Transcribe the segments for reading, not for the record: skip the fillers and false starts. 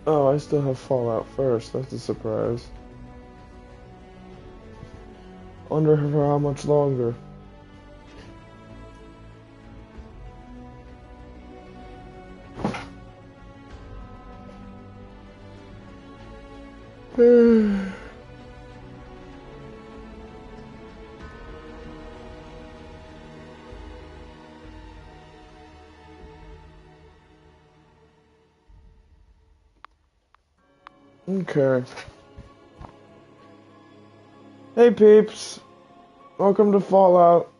Oh, I still have Fallout first. That's a surprise. Wonder for how much longer. Okay. Hey peeps, welcome to Fallout.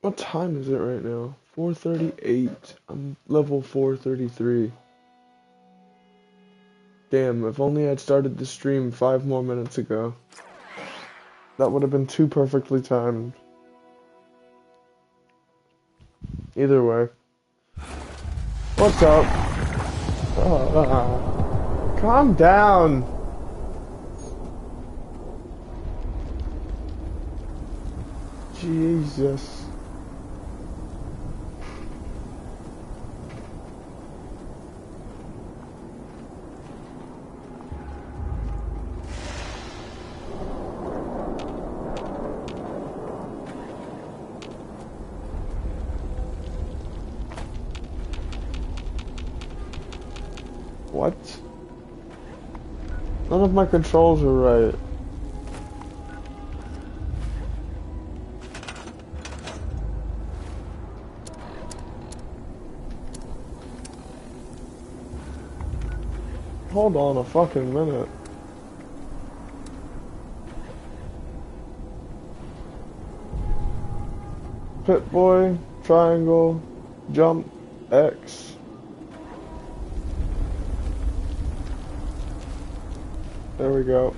What time is it right now? 4:38. I'm level 433. Damn, if only I'd started the stream 5 more minutes ago. That would have been too perfectly timed. Either way. What's up? Calm down. Jesus. What? None of my controls are right. Hold on a fucking minute. Pip-Boy, triangle, jump, X. There we go.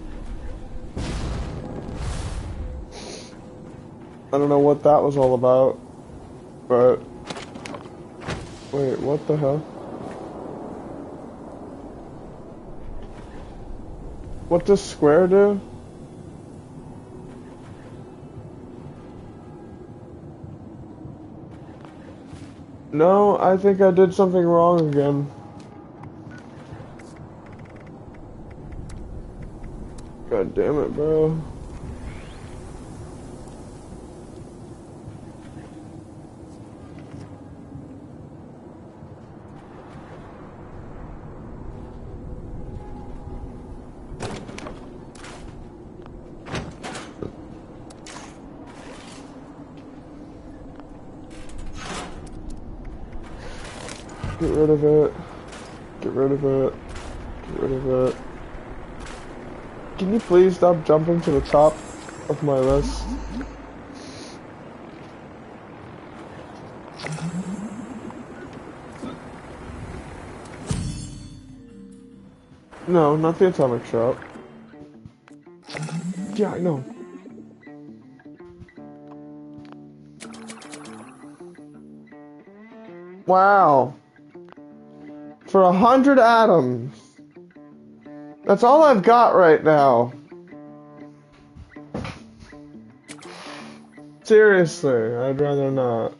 I don't know what that was all about, but... Wait, what the hell? What does square do? No, I think I did something wrong again. God damn it, bro. Get rid of it. Get rid of it. Get rid of it. Can you please stop jumping to the top of my list? No, not the atomic shop. Yeah, I know. Wow. For 100 atoms. That's all I've got right now. Seriously, I'd rather not.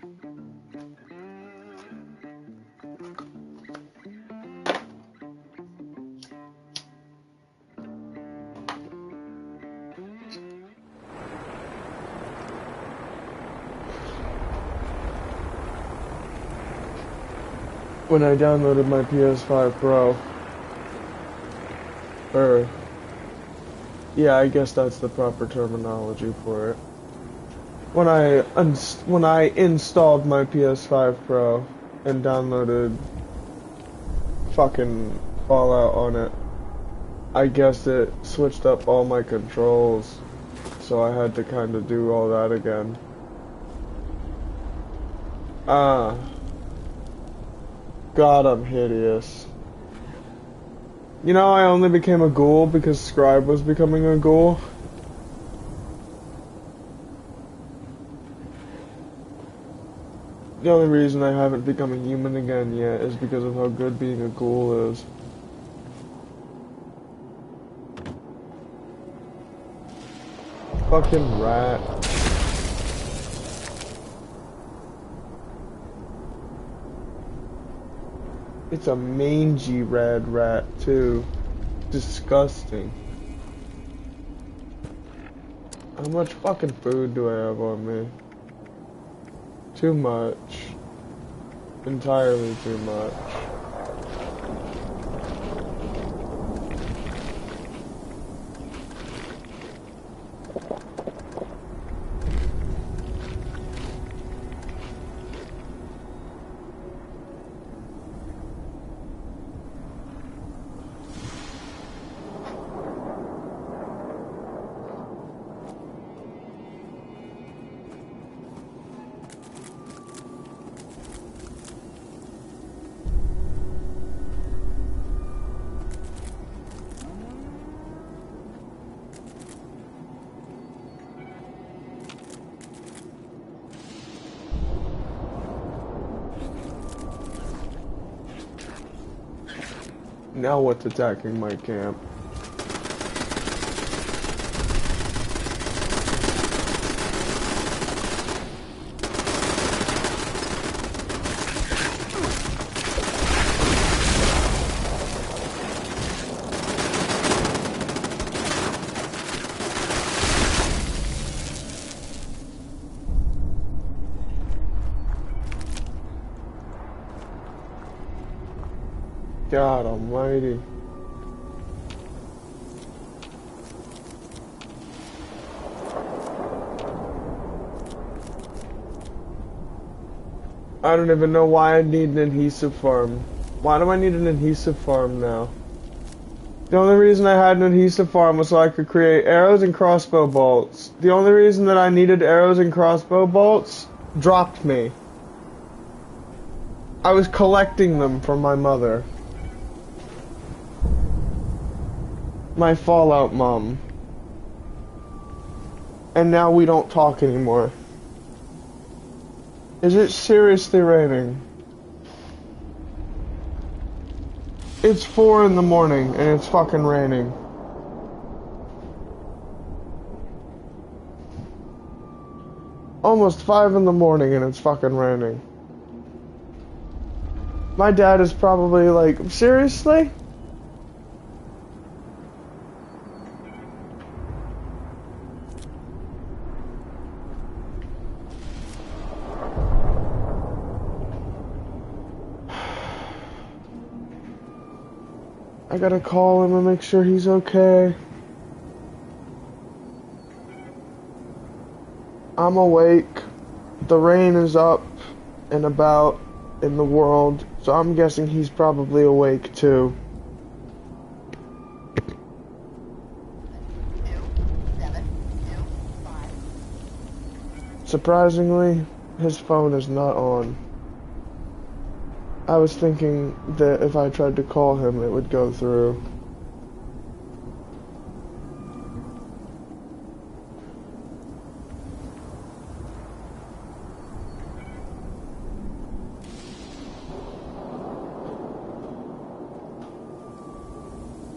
When I downloaded my PS5 Pro, yeah, I guess that's the proper terminology for it. When I installed my PS5 Pro and downloaded fucking Fallout on it, I guess it switched up all my controls, so I had to kind of do all that again. God, I'm hideous. You know, I only became a ghoul because Scribe was becoming a ghoul. The only reason I haven't become a human again yet is because of how good being a ghoul is. Fucking rat. It's a mangy red rat, too. Disgusting. How much fucking food do I have on me? Too much. Entirely too much. Now what's attacking my camp? God almighty. I don't even know why I need an adhesive farm. Why do I need an adhesive farm now? The only reason I had an adhesive farm was so I could create arrows and crossbow bolts. The only reason that I needed arrows and crossbow bolts dropped me. I was collecting them from my mother. My Fallout mom. And now we don't talk anymore. Is it seriously raining? It's 4 in the morning and it's fucking raining. Almost 5 in the morning and it's fucking raining. My dad is probably like, seriously? I gotta call him and make sure he's okay. I'm awake. The rain is up and about in the world, so I'm guessing he's probably awake too. Surprisingly, his phone is not on. I was thinking that if I tried to call him, it would go through.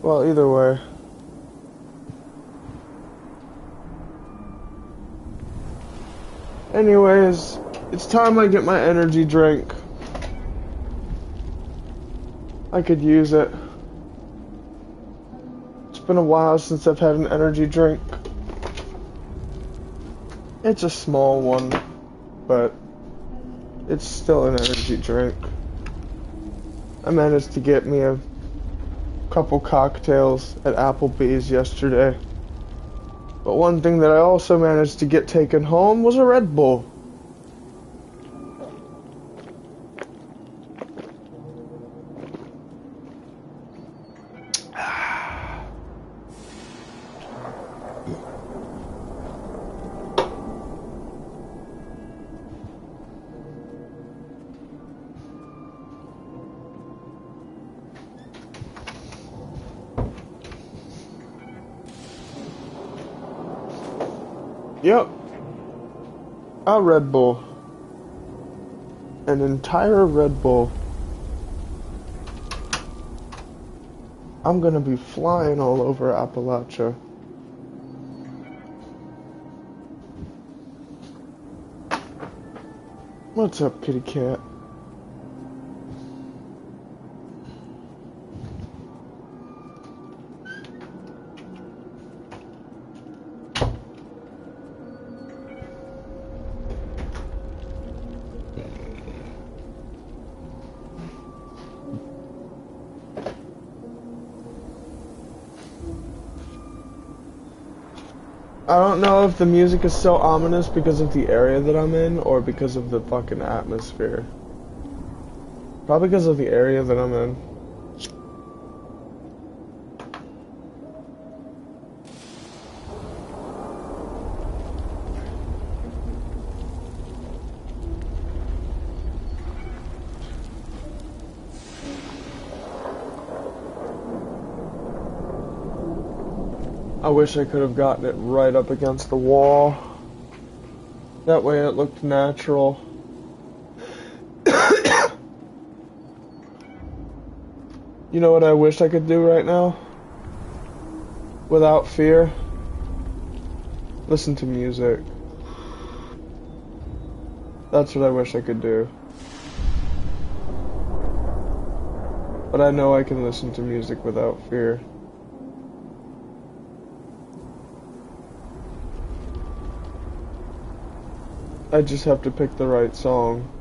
Well, either way. Anyways, it's time I get my energy drink. I could use it. It's been a while since I've had an energy drink. It's a small one, but it's still an energy drink. I managed to get me a couple cocktails at Applebee's yesterday. But one thing that I also managed to get taken home was a Red Bull. Yep. A Red Bull. An entire Red Bull. I'm gonna be flying all over Appalachia. What's up, kitty cat? I don't know if the music is so ominous because of the area that I'm in or because of the fucking atmosphere. Probably because of the area that I'm in. I wish I could have gotten it right up against the wall. That way it looked natural. You know what I wish I could do right now? Without fear? Listen to music. That's what I wish I could do. But I know I can listen to music without fear. I just have to pick the right song.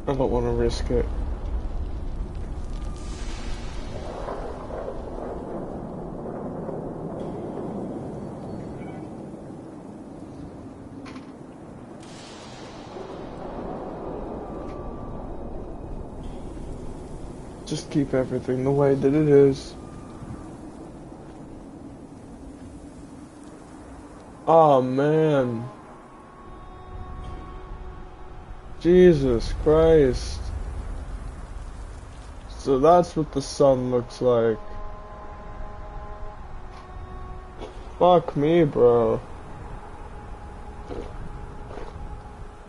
I don't want to risk it. Just keep everything the way that it is. Oh man. Jesus Christ. So that's what the sun looks like. Fuck me, bro.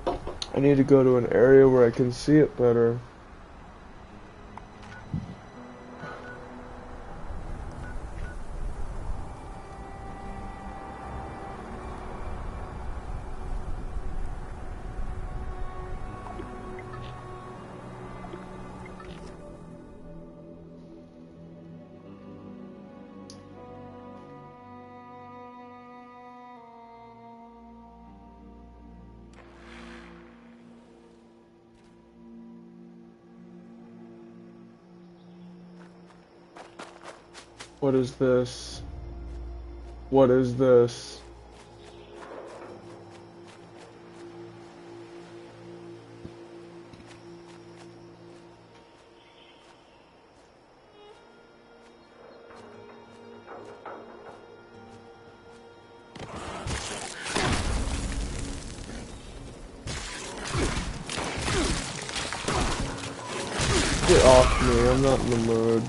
I need to go to an area where I can see it better. What is this? What is this? Get off me, I'm not in the mood.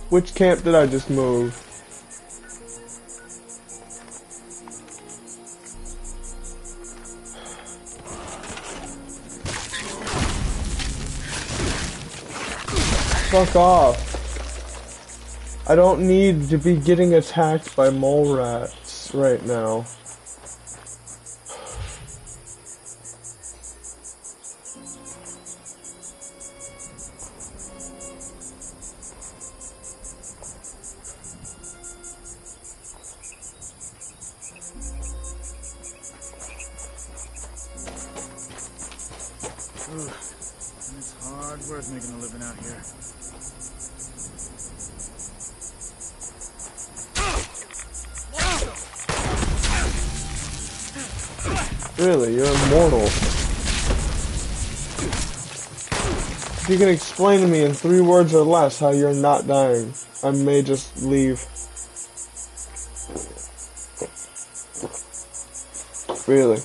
Which camp did I just move? Fuck off. I don't need to be getting attacked by mole rats right now. It's hard work making a living out here. Really, you're immortal. If you can explain to me in 3 words or less how you're not dying, I may just leave. Really.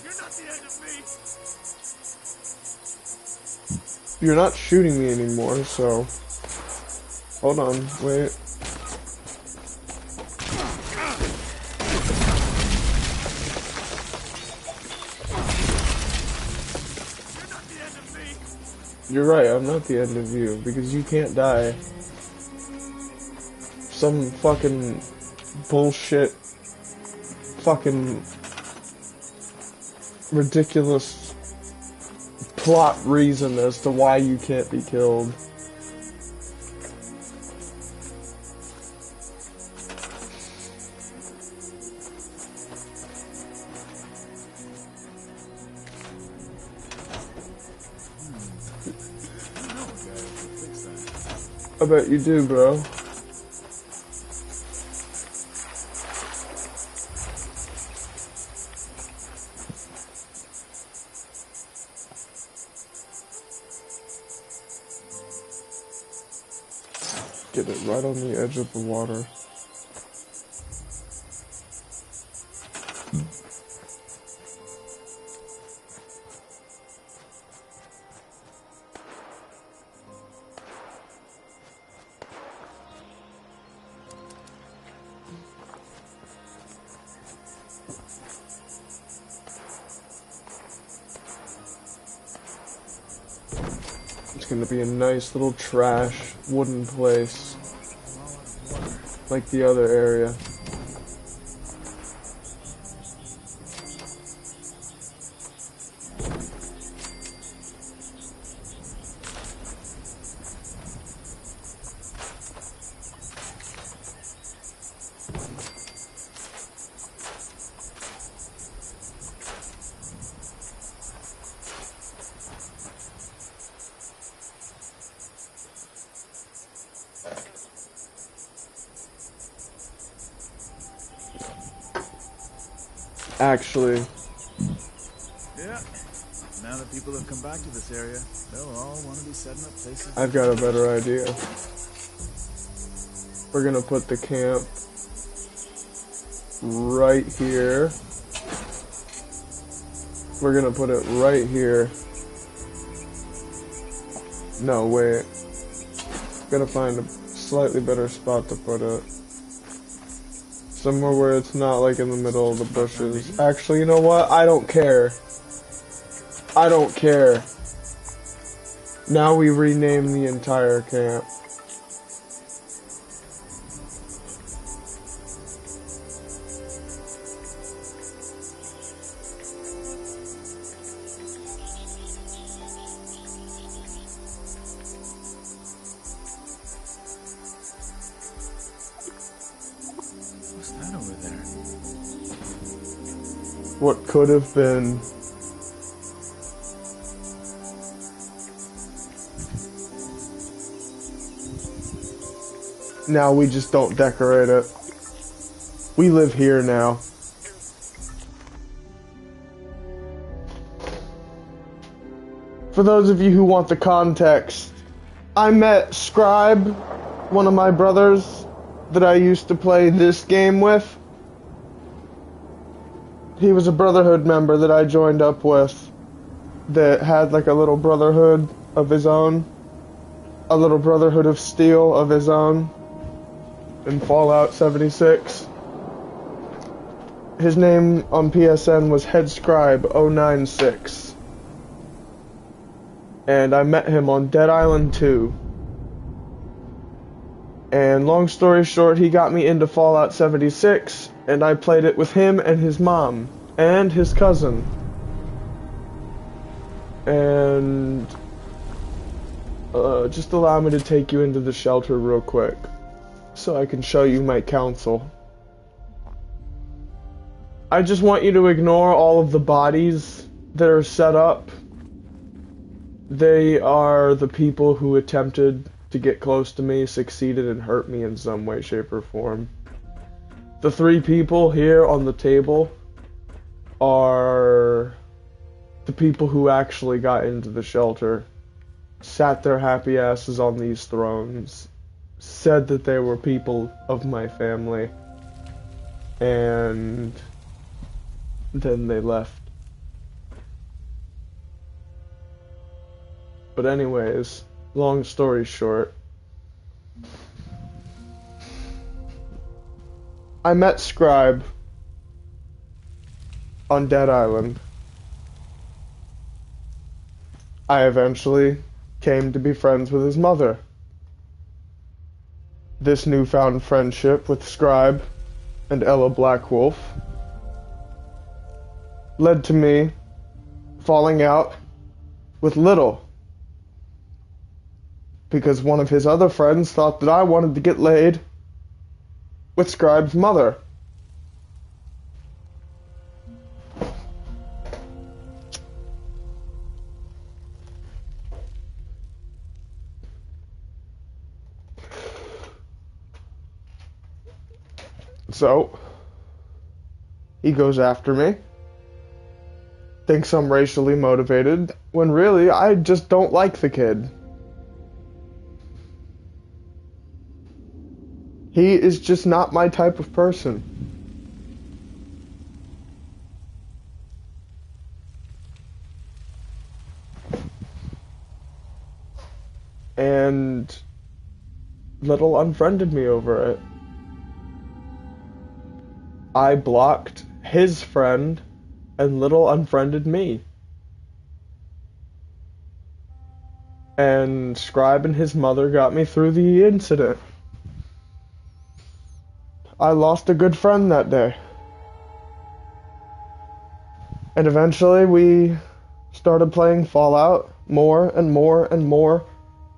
You're not shooting me anymore, so... Hold on, wait. You're right, I'm not the end of you, because you can't die. Some fucking bullshit, fucking ridiculous plot reason as to why you can't be killed. I bet you do, bro. Get it right on the edge of the water. It's gonna be a nice little trash wooden place, like the other area. Actually, Yeah. Now that people have come back to this area, they'll all want to be setting up places. I've got a better idea. We're gonna put the camp right here. We're gonna put it right here. No, wait. Gotta find a slightly better spot to put it. Somewhere where it's not like in the middle of the bushes. Actually, you know what? I don't care. I don't care. Now we rename the entire camp. What's that over there? What could have been. Now we just don't decorate it. We live here now. For those of you who want the context, I met Scribe, one of my brothers that I used to play this game with. He was a Brotherhood member that I joined up with that had like a little Brotherhood of his own. A little Brotherhood of Steel of his own. In Fallout 76. His name on PSN was HeadScribe096. And I met him on Dead Island 2. And long story short, he got me into Fallout 76, and I played it with him and his mom, and his cousin. And just allow me to take you into the shelter real quick, so I can show you my council. I just want you to ignore all of the bodies that are set up. They are the people who attempted to get close to me, succeeded, and hurt me in some way, shape, or form. The 3 people here on the table are the people who actually got into the shelter, sat their happy asses on these thrones, said that they were people of my family, and then they left. But anyways, long story short, I met Scribe on Dead Island. I eventually came to be friends with his mother. This newfound friendship with Scribe and Ella Blackwolf led to me falling out with Little, because one of his other friends thought that I wanted to get laid with Scribe's mother. So, he goes after me, thinks I'm racially motivated, when really I just don't like the kid. He is just not my type of person. And Little unfriended me over it. I blocked his friend, and Little unfriended me. And Scribe and his mother got me through the incident. I lost a good friend that day. And eventually we started playing Fallout more and more and more,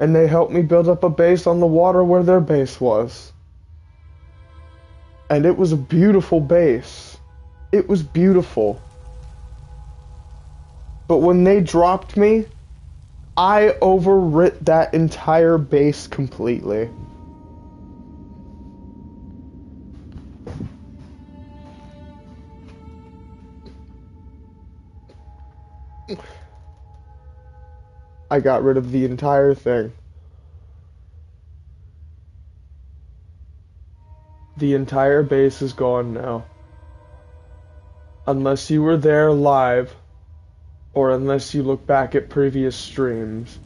and they helped me build up a base on the water where their base was. And it was a beautiful base. It was beautiful. But when they dropped me, I overwrit that entire base completely. I got rid of the entire thing. The entire base is gone now. Unless you were there live, or unless you look back at previous streams,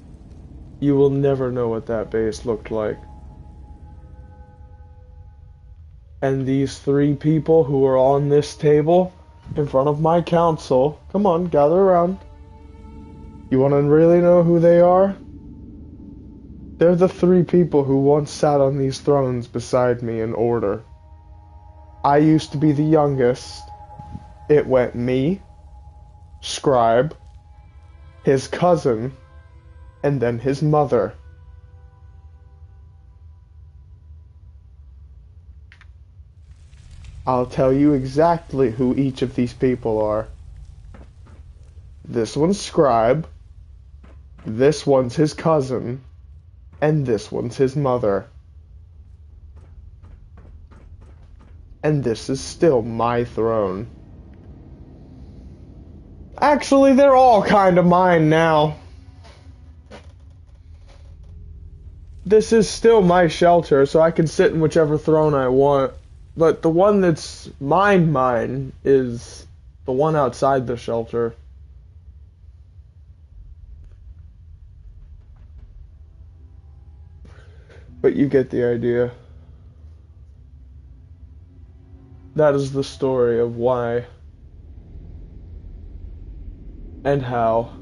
you will never know what that base looked like. And these three people who are on this table, in front of my council, come on, gather around. You want to really know who they are? They're the three people who once sat on these thrones beside me in order. I used to be the youngest. It went me, Scribe, his cousin, and then his mother. I'll tell you exactly who each of these people are. This one's Scribe, this one's his cousin, and this one's his mother. And this is still my throne. Actually, they're all kind of mine now. This is still my shelter, so I can sit in whichever throne I want. But the one that's mine is the one outside the shelter. But you get the idea. That is the story of why and how.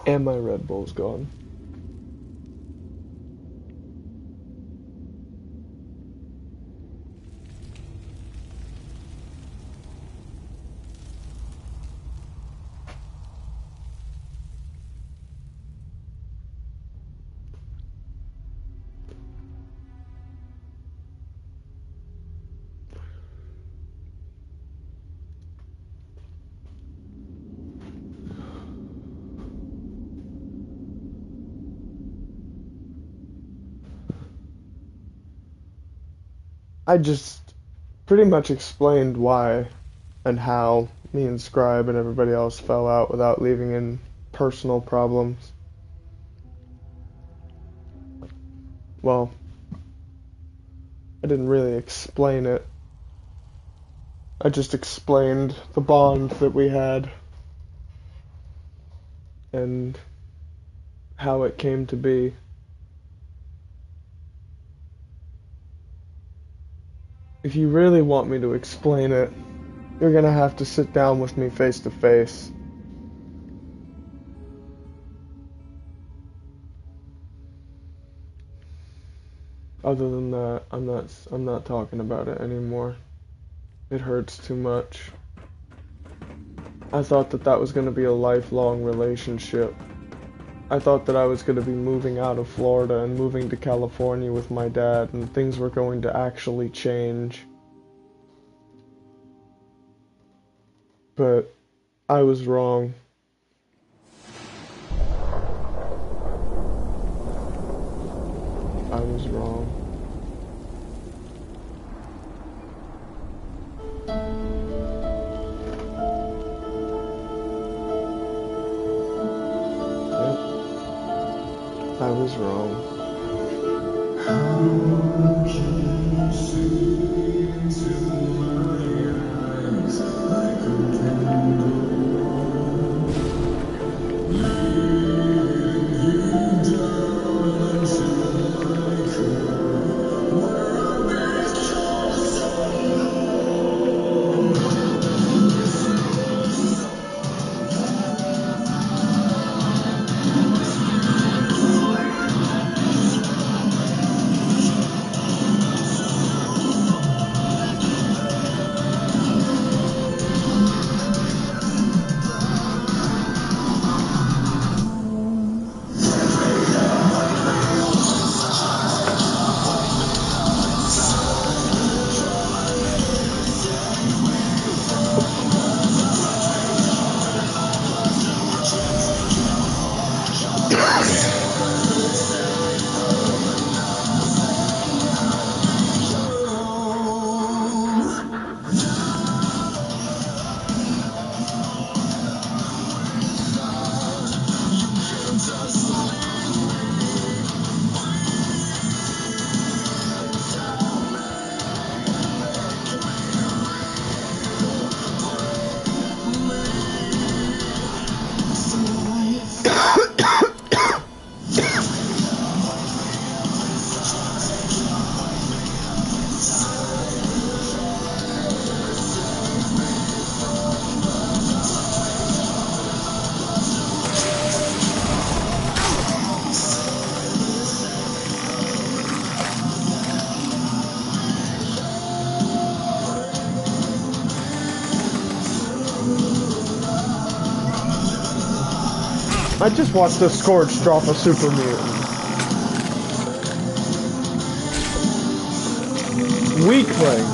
And my Red Bull's gone. I just pretty much explained why and how me and Scribe and everybody else fell out without leaving in personal problems. Well, I didn't really explain it. I just explained the bond that we had and how it came to be. If you really want me to explain it, you're gonna have to sit down with me face to face. Other than that, I'm not talking about it anymore. It hurts too much. I thought that that was going to be a lifelong relationship. I thought that I was going to be moving out of Florida and moving to California with my dad, and things were going to actually change. But I was wrong. I was wrong. Yep. I was wrong. How can you see into my eyes like a candle? I just watched the Scourge drop a super mutant. Weakling.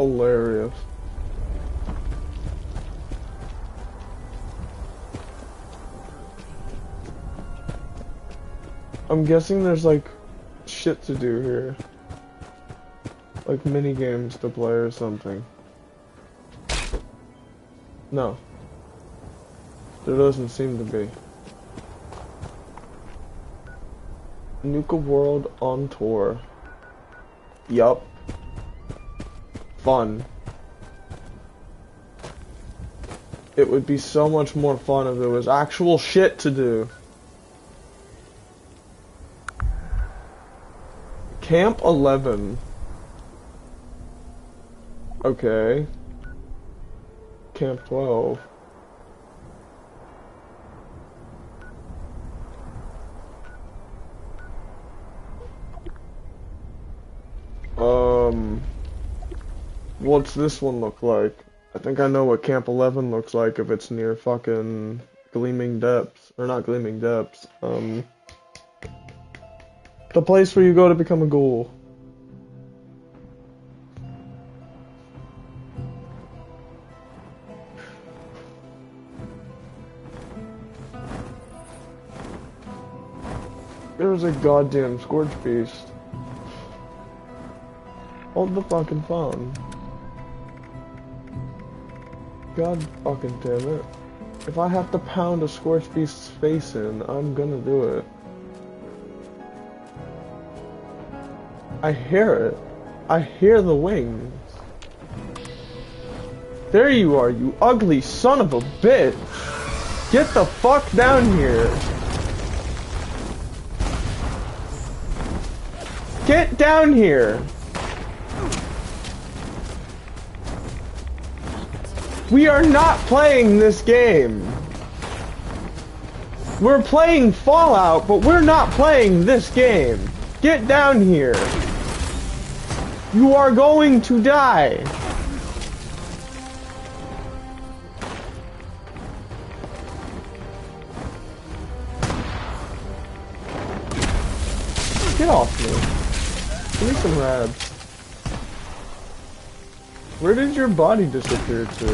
hilarious. I'm guessing there's like shit to do here. Like mini games to play or something. No. There doesn't seem to be. Nuka World on tour. Yup. Fun. It would be so much more fun if there was actual shit to do. Camp 11. Okay. Camp 12. What's this one look like? I think I know what Camp 11 looks like if it's near fucking Gleaming Depths. Or not Gleaming Depths. The place where you go to become a ghoul. There's a goddamn Scorch Beast. Hold the fucking phone. God fucking damn it. If I have to pound a Scorch Beast's face in, I'm gonna do it. I hear it. I hear the wings. There you are, you ugly son of a bitch! Get the fuck down here! Get down here! We are not playing this game. We're playing Fallout, but we're not playing this game. Get down here. You are going to die. Get off me. Give me some rads. Where did your body disappear to?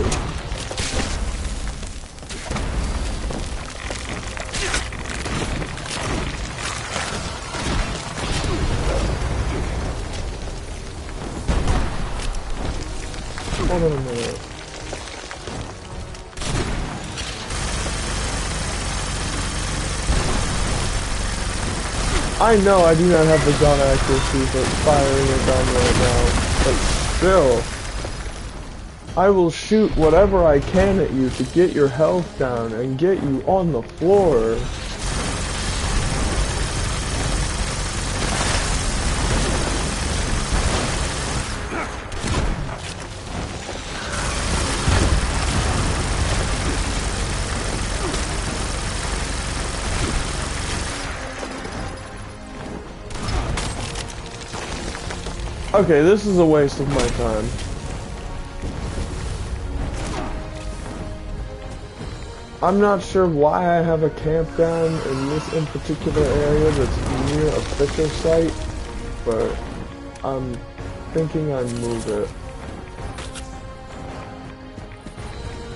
Hold on a minute. I know I do not have the gun accuracy for firing a gun right now, but still. I will shoot whatever I can at you to get your health down and get you on the floor. Okay, this is a waste of my time. I'm not sure why I have a campground in this in particular area that's near a Fisher site, but I'm thinking I'd move it.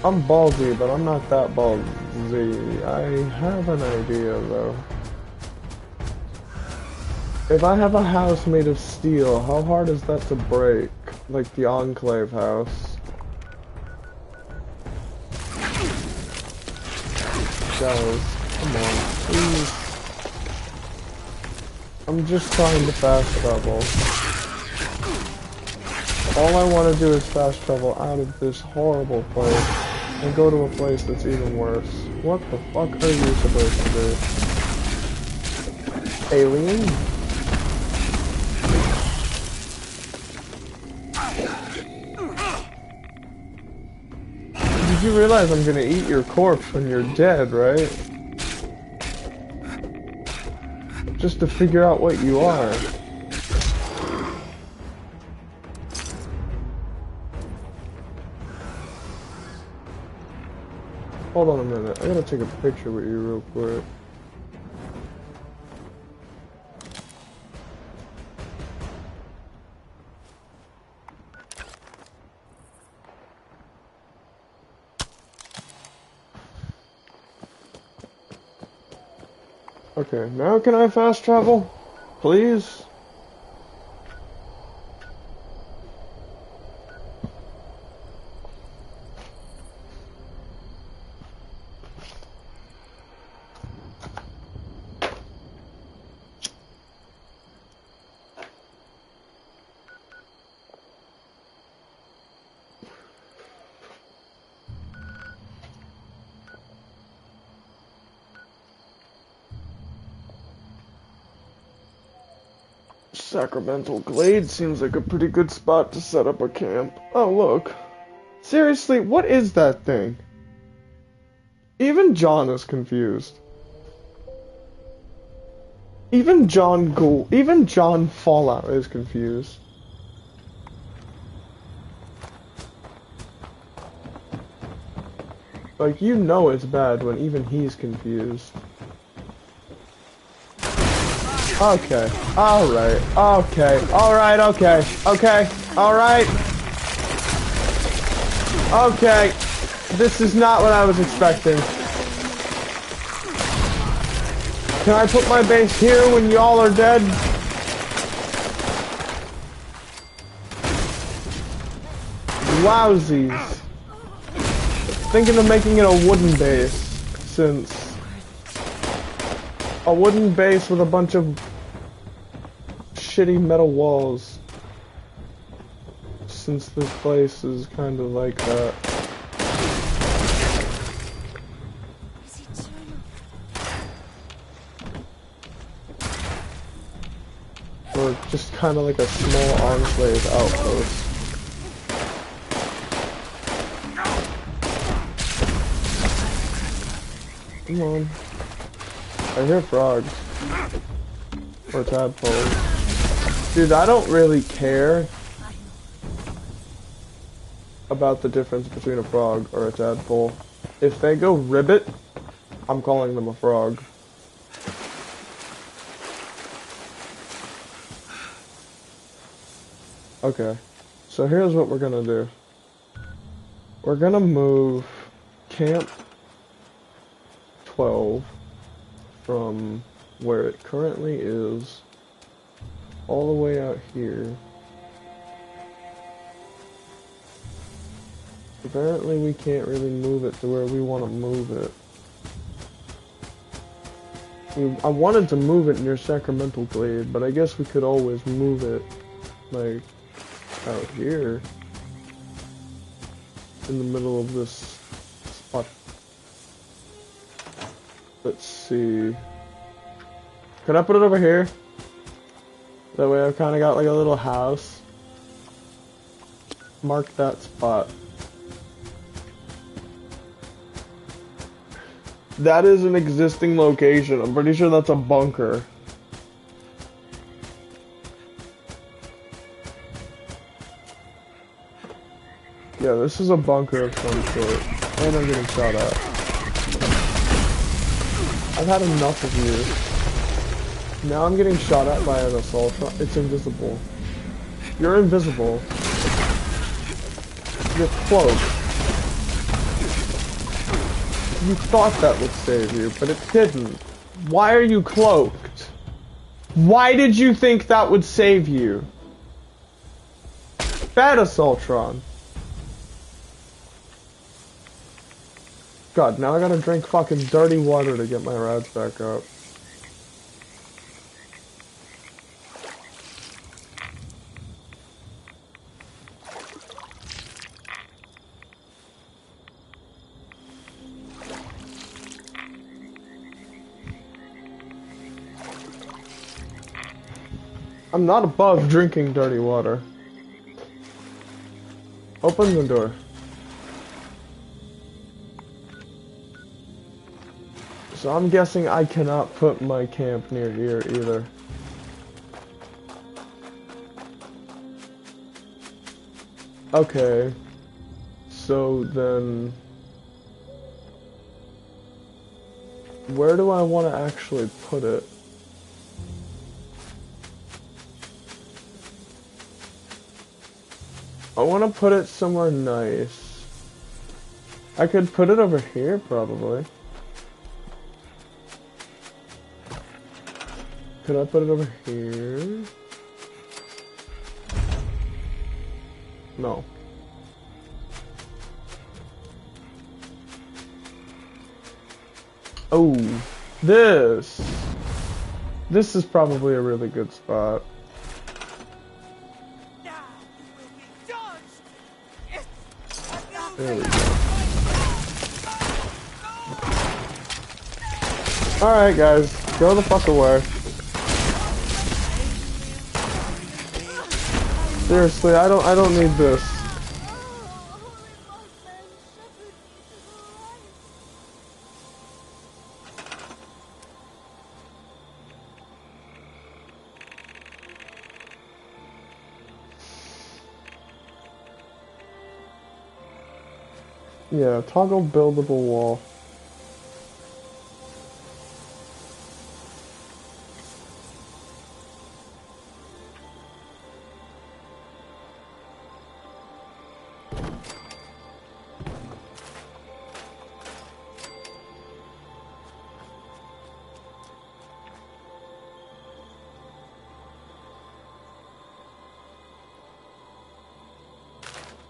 I'm ballsy, but I'm not that ballsy. I have an idea though. If I have a house made of steel, how hard is that to break? Like the Enclave house. Guys, come on, please. I'm just trying to fast travel. All I want to do is fast travel out of this horrible place and go to a place that's even worse. What the fuck are you supposed to do? Alien? You realize I'm gonna eat your corpse when you're dead, right? Just to figure out what you are. Hold on a minute, I gotta take a picture with you real quick. Okay, now can I fast travel? Please? Sacramental Glade seems like a pretty good spot to set up a camp. Oh, look. Seriously, what is that thing? Even John is confused. Even John Fallout is confused. Like, you know it's bad when even he's confused. Okay, alright, okay, alright, okay, okay, alright. Okay, this is not what I was expecting. Can I put my base here when y'all are dead? Wowsies. Thinking of making it a wooden base, since a wooden base with a bunch of shitty metal walls, since this place is kind of like that. Or just kind of like a small enclave outpost. Come on. I hear frogs. Or tadpoles. Dude, I don't really care about the difference between a frog or a tadpole. If they go ribbit, I'm calling them a frog. Okay, so here's what we're gonna do. We're gonna move Camp 12 from where it currently is all the way out here. Apparently we can't really move it to where we want to move it. I wanted to move it near Sacramental Glade, but I guess we could always move it like out here in the middle of this spot. Let's see. Can I put it over here? That way I've kind of got like a little house. Mark that spot. That is an existing location. I'm pretty sure that's a bunker. Yeah, this is a bunker of some sort. And I'm getting shot at. I've had enough of you. Now I'm getting shot at by an assault. It's invisible. You're invisible. You're cloaked. You thought that would save you, but it didn't. Why are you cloaked? Why did you think that would save you? Bad Assaultron. God, now I gotta drink fucking dirty water to get my rads back up. I'm not above drinking dirty water. Open the door. So I'm guessing I cannot put my camp near here either. Okay. So then... where do I want to actually put it? I want to put it somewhere nice. I could put it over here, probably. Could I put it over here? No. Oh, this is probably a really good spot. There we go. Alright guys, go the fuck away. Seriously, I don't need this. Yeah, toggle buildable wall.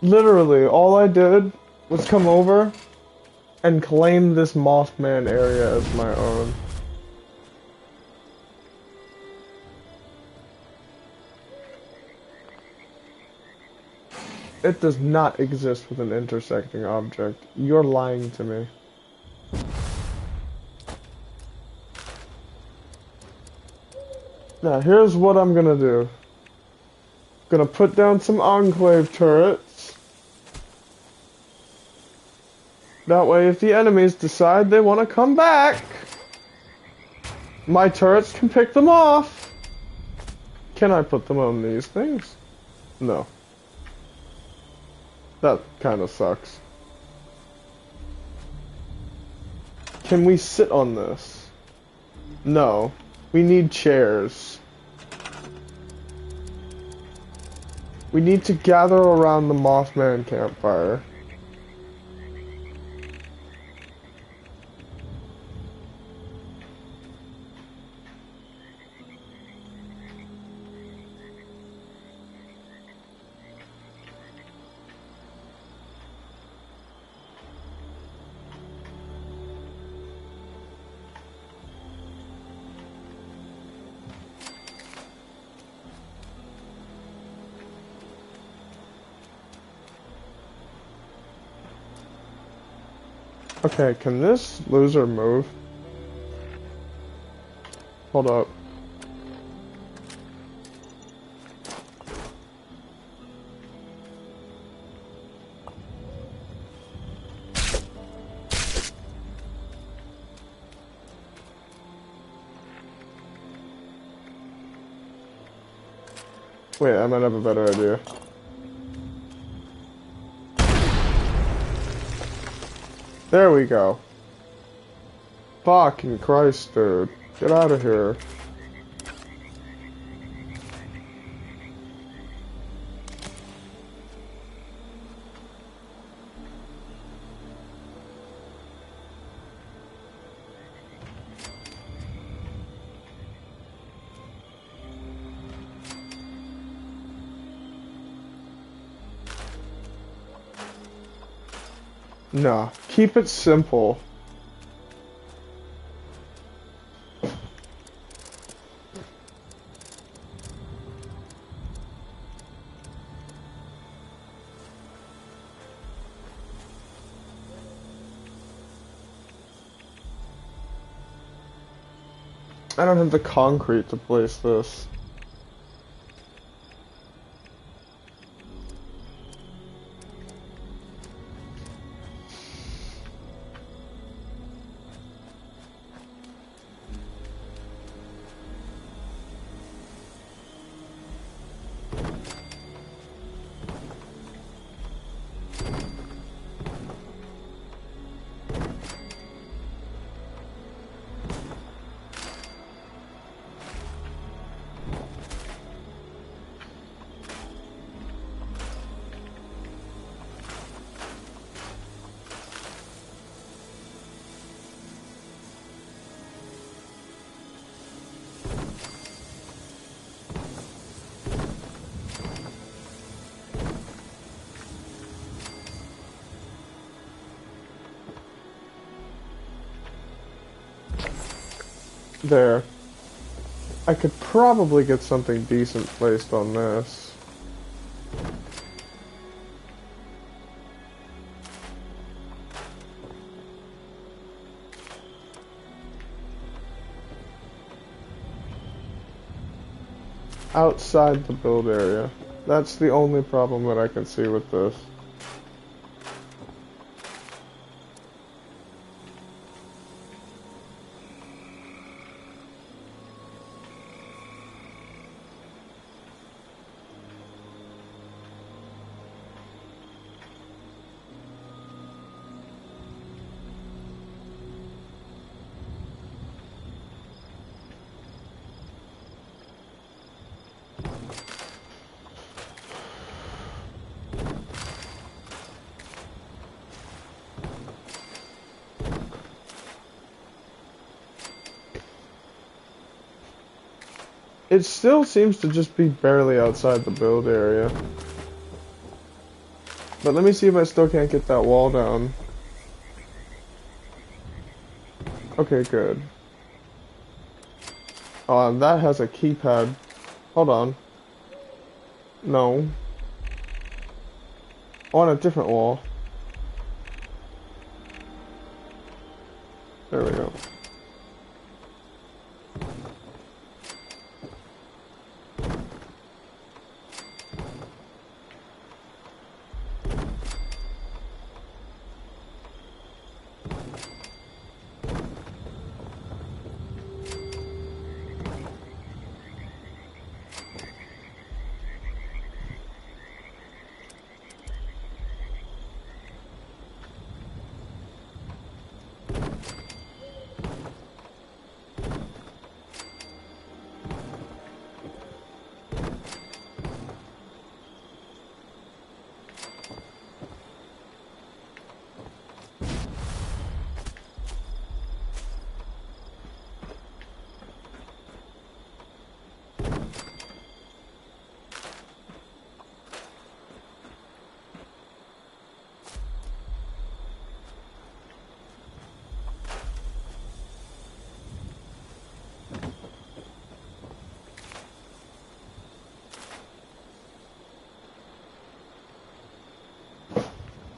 Literally, all I did was come over and claim this Mothman area as my own. It does not exist with an intersecting object. You're lying to me. Now, here's what I'm gonna do. Gonna put down some Enclave turrets. That way, if the enemies decide they want to come back, my turrets can pick them off. Can I put them on these things? No. That kind of sucks. Can we sit on this? No. We need chairs. We need to gather around the Mothman campfire. Okay, can this loser move? Hold up. Wait, I might have a better idea. There we go. Fucking Christ, dude. Get out of here. Nah, keep it simple. I don't have the concrete to place this. There. I could probably get something decent placed on this. Outside the build area. That's the only problem that I can see with this. It still seems to just be barely outside the build area. But let me see if I still can't get that wall down. Okay, good. Oh, that has a keypad. Hold on. No. On a different wall. There we go.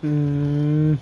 Hmm.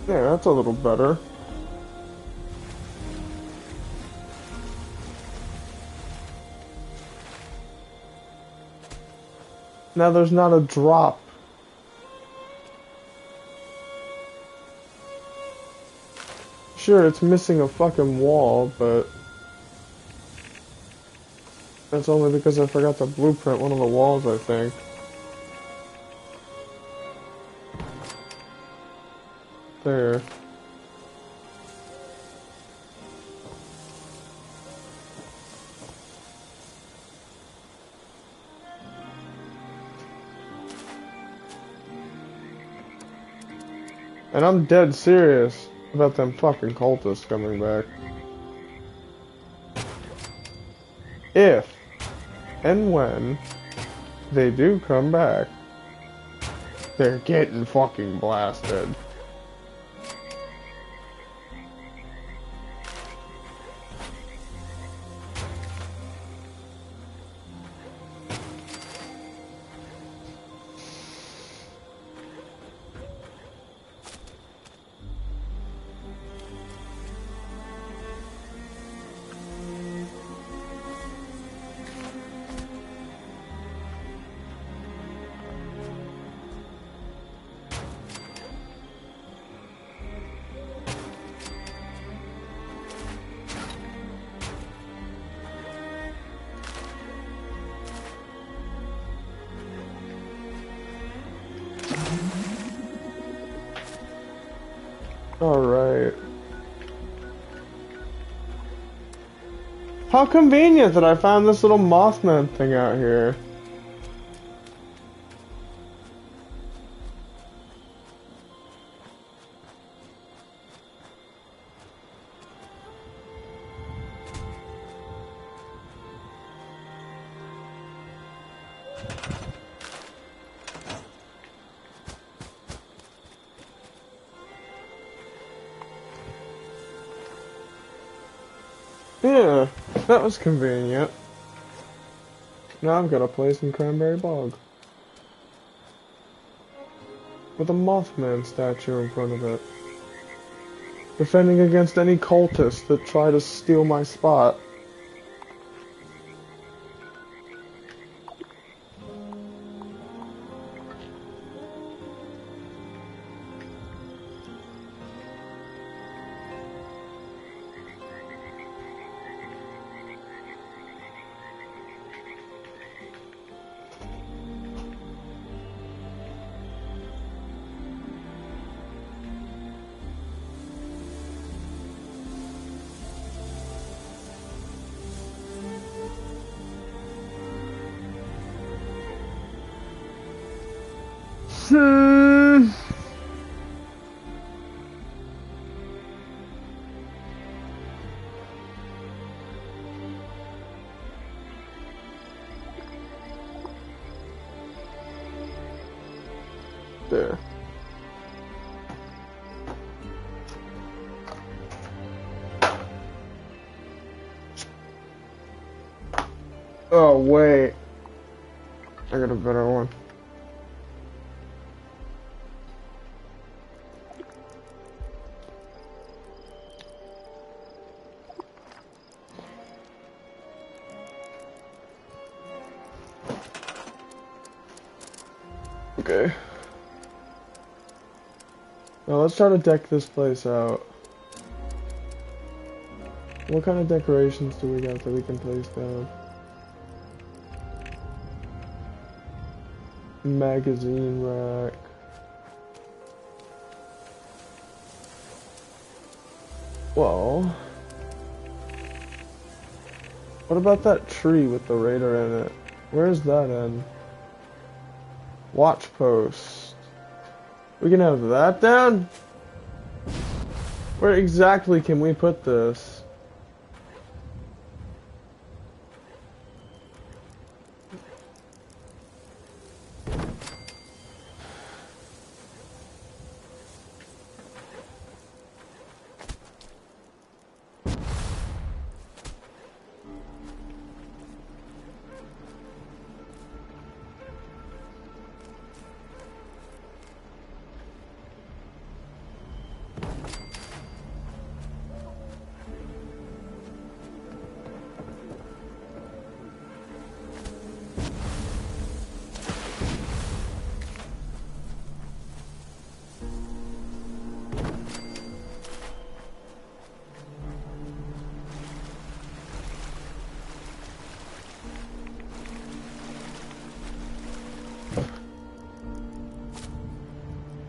Yeah, that's a little better. Now there's not a drop. Sure, it's missing a fucking wall, but that's only because I forgot to blueprint one of the walls, I think. There. And I'm dead serious about them fucking cultists coming back. if and when they do come back, they're getting fucking blasted. Alright. How convenient that I found this little Mothman thing out here. Yeah, that was convenient. Now I've got a place in Cranberry Bog with a Mothman statue in front of it, defending against any cultists that try to steal my spot. There. Oh, wait. I got a better one. Okay. Now let's try to deck this place out. What kind of decorations do we got that we can place down? Magazine rack. Well, what about that tree with the raider in it? Where's that in? Watch post. We can have that down? Where exactly can we put this?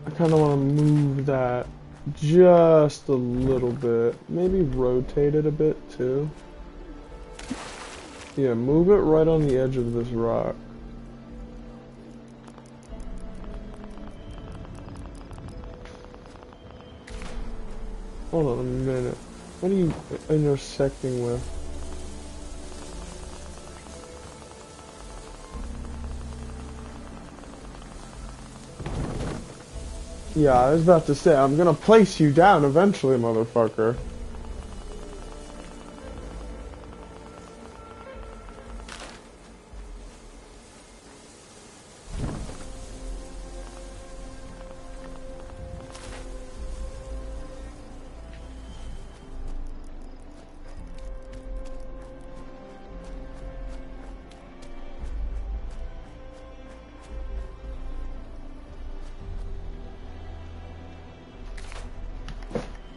I kind of want to move that just a little bit. Maybe rotate it a bit too. Yeah, move it right on the edge of this rock. Hold on a minute. What are you intersecting with? Yeah, I was about to say, I'm gonna place you down eventually, motherfucker.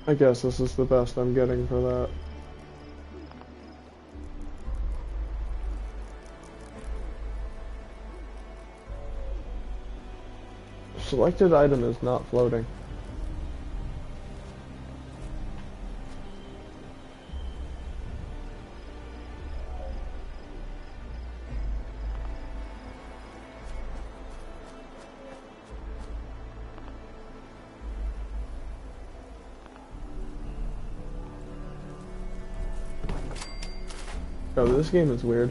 I guess this is the best I'm getting for that. Selected item is not floating. Oh, this game is weird.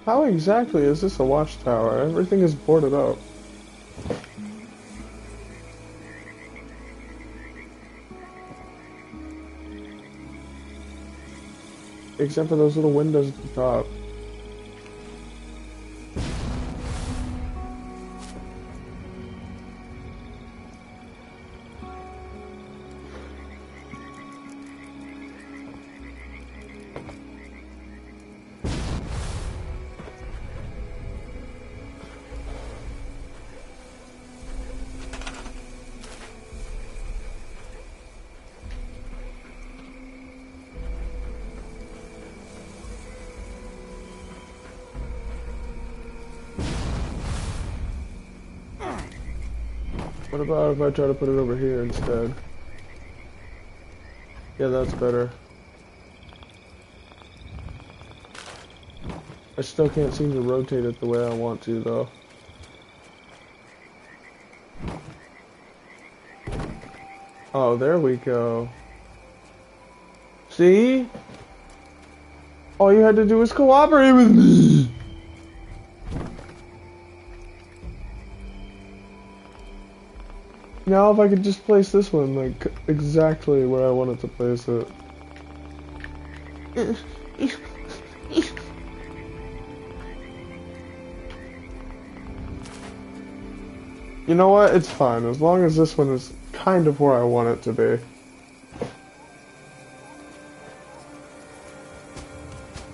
How exactly is this a watchtower? Everything is boarded up. Except for those little windows at the top. What about if I try to put it over here instead? Yeah, that's better. I still can't seem to rotate it the way I want to, though. Oh, there we go. See? All you had to do was cooperate with me! Now if I could just place this one, like, exactly where I wanted to place it. You know what? It's fine, as long as this one is kind of where I want it to be.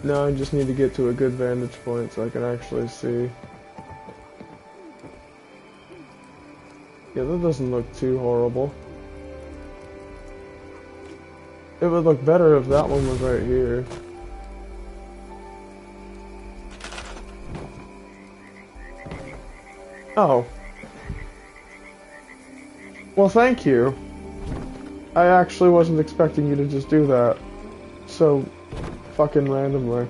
Now I just need to get to a good vantage point so I can actually see. Yeah, that doesn't look too horrible. It would look better if that one was right here. Oh. Well, thank you. I actually wasn't expecting you to just do that. So fucking randomly.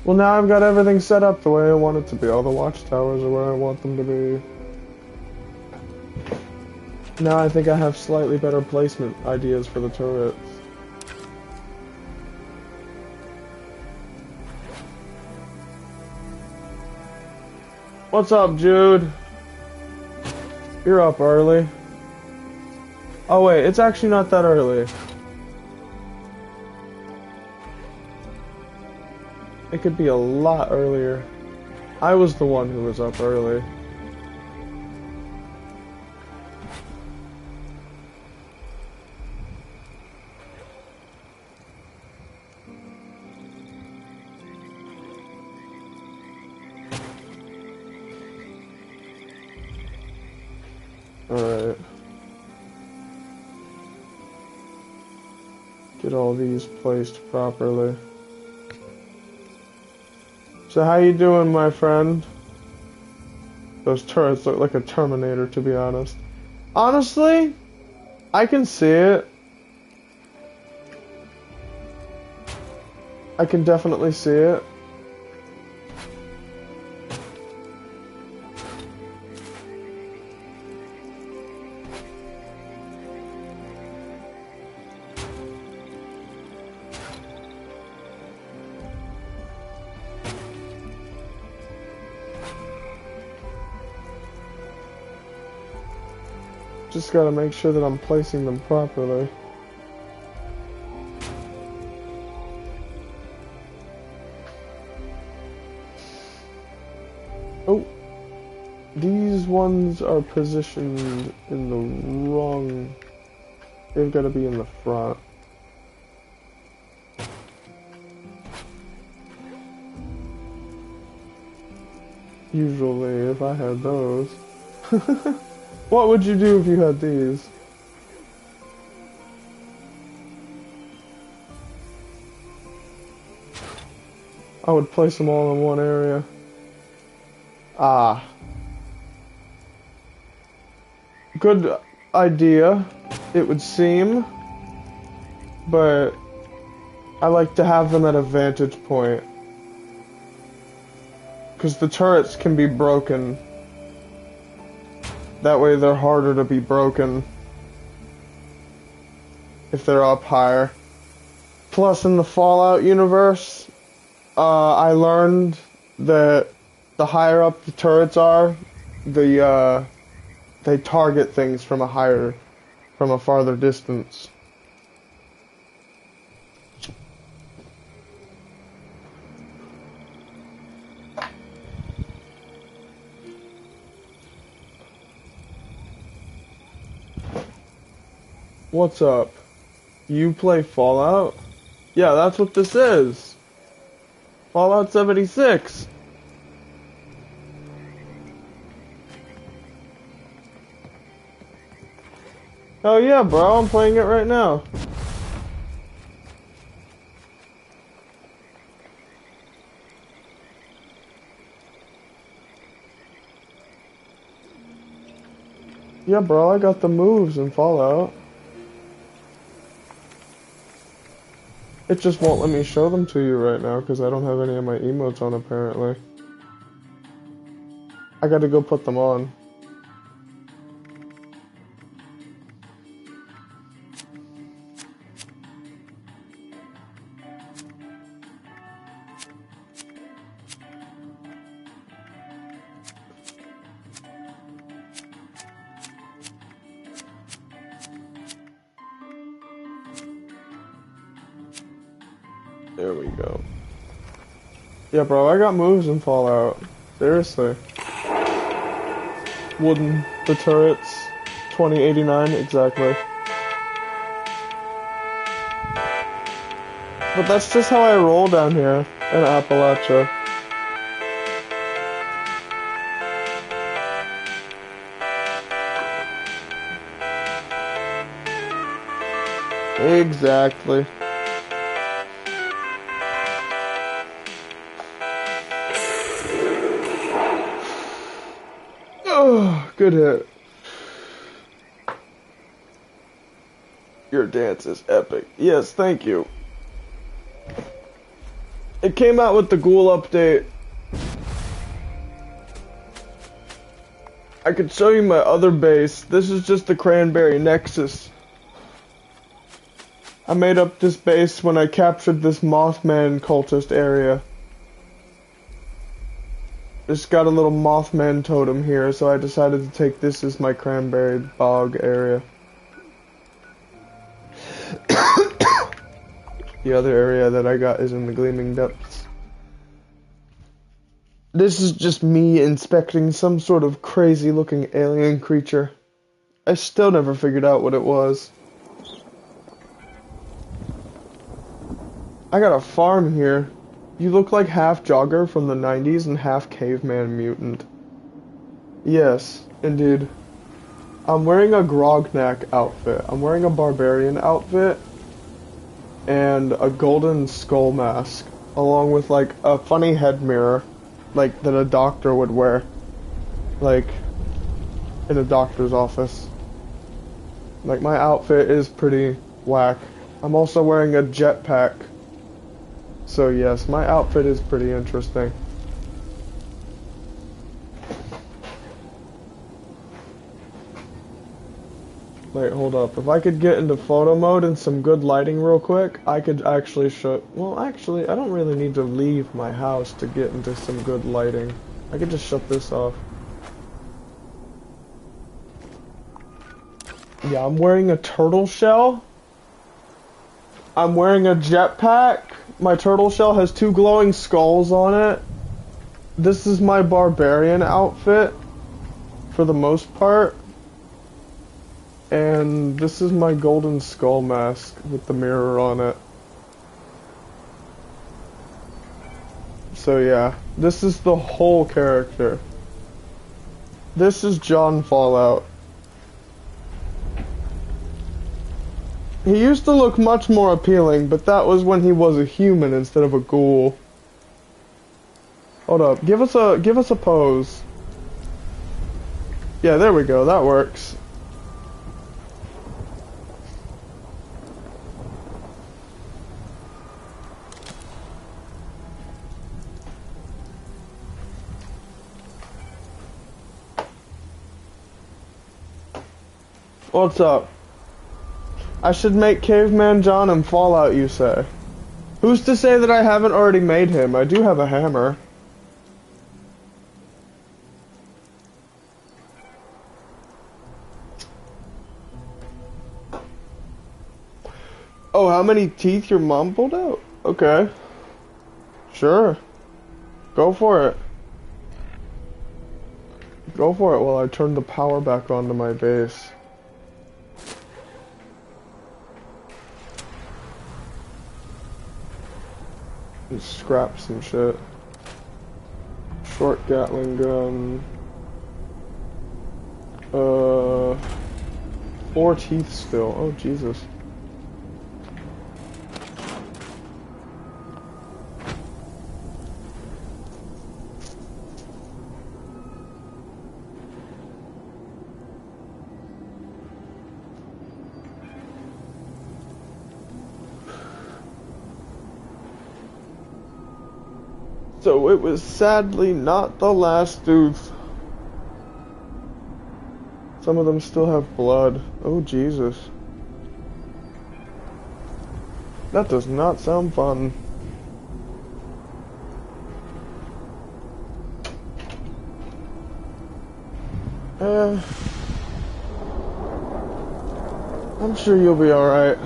Well, now I've got everything set up the way I want it to be. All the watchtowers are where I want them to be. Now I think I have slightly better placement ideas for the turrets. What's up, Jude? You're up early. Oh wait, it's actually not that early. It could be a lot earlier. I was the one who was up early. Alright. Get all these placed properly. So how you doing, my friend? Those turrets look like a Terminator, to be honest. Honestly, I can see it. I can definitely see it. Just gotta make sure that I'm placing them properly. Oh, these ones are positioned in the wrong. They've got to be in the front. Usually, if I had those. What would you do if you had these? I would place them all in one area. Ah. Good idea, it would seem. But I like to have them at a vantage point. Because the turrets can be broken. That way they're harder to be broken if they're up higher. Plus in the Fallout universe, I learned that the higher up the turrets are, they target things from a farther distance. What's up? You play Fallout? Yeah, that's what this is. Fallout 76. Oh yeah, bro, I'm playing it right now. Yeah, bro, I got the moves in Fallout. It just won't let me show them to you right now because I don't have any of my emotes on apparently. I gotta go put them on. There we go. Yeah, bro, I got moves in Fallout. Seriously. Wooden, the turrets, 2089, exactly. But that's just how I roll down here in Appalachia. Exactly. Oh, good hit. Your dance is epic. Yes, thank you. It came out with the ghoul update. I could show you my other base. This is just the Cranberry Nexus. I made up this base when I captured this Mothman cultist area. It's got a little Mothman totem here, so I decided to take this as my Cranberry Bog area. The other area that I got is in the Gleaming Depths. This is just me inspecting some sort of crazy looking alien creature. I still never figured out what it was. I got a farm here. You look like half jogger from the 90s and half caveman mutant. Yes, indeed. I'm wearing a Grognak outfit. I'm wearing a barbarian outfit and a golden skull mask, along with like a funny head mirror, like that a doctor would wear, like in a doctor's office. Like my outfit is pretty whack. I'm also wearing a jetpack. So yes, my outfit is pretty interesting. Wait, hold up. If I could get into photo mode and some good lighting real quick, I could actually show... Well, actually, I don't really need to leave my house to get into some good lighting. I could just shut this off. Yeah, I'm wearing a turtle shell. I'm wearing a jetpack. My turtle shell has 2 glowing skulls on it. This is my barbarian outfit, for the most part. And this is my golden skull mask with the mirror on it. So yeah, this is the whole character. This is John Fallout. He used to look much more appealing, but that was when he was a human instead of a ghoul. Hold up, give us a pose. Yeah, there we go, that works. What's up? I should make Caveman John in Fallout, you say? Who's to say that I haven't already made him? I do have a hammer. Oh, how many teeth your mom pulled out? Okay. Sure. Go for it. Go for it while I turn the power back onto my base. And scrap some shit. Short Gatling gun. 4 teeth still. Oh, Jesus. So it was sadly not the last tooth. Some of them still have blood. Oh, Jesus. That does not sound fun. I'm sure you'll be alright.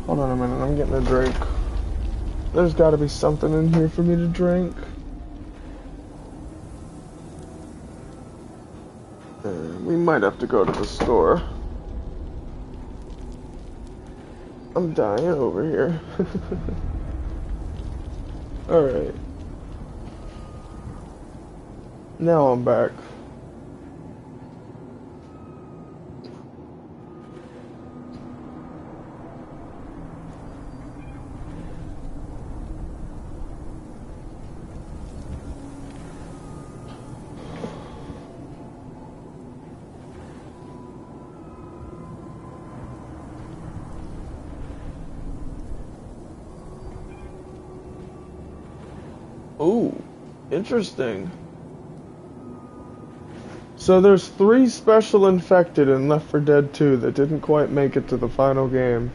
Hold on a minute, I'm getting a drink. There's gotta be something in here for me to drink. We might have to go to the store. I'm dying over here. Alright. Now I'm back. Ooh, interesting. So there's 3 special infected in Left 4 Dead 2 that didn't quite make it to the final game.